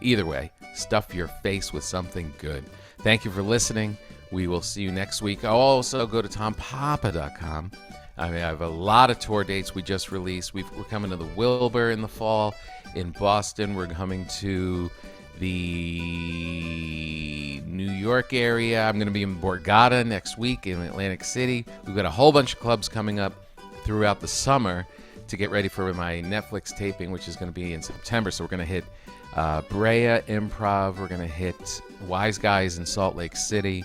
Either way, stuff your face with something good. Thank you for listening. We will see you next week. I'll also go to tompapa.com. I have a lot of tour dates we just released. We're coming to the Wilbur in the fall. In Boston, we're coming to the New York area. I'm going to be in Borgata next week in Atlantic City. We've got a whole bunch of clubs coming up throughout the summer to get ready for my Netflix taping, which is going to be in September. So we're going to hit Brea Improv. We're going to hit Wise Guys in Salt Lake City.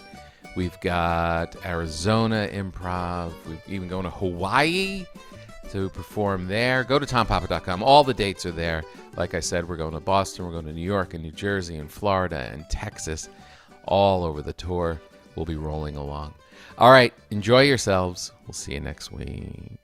We've got Arizona Improv. We're even going to Hawaii to perform there. Go to tompapa.com. All the dates are there. Like I said, we're going to Boston. We're going to New York and New Jersey and Florida and Texas. All over the tour. We'll be rolling along. All right. Enjoy yourselves. We'll see you next week.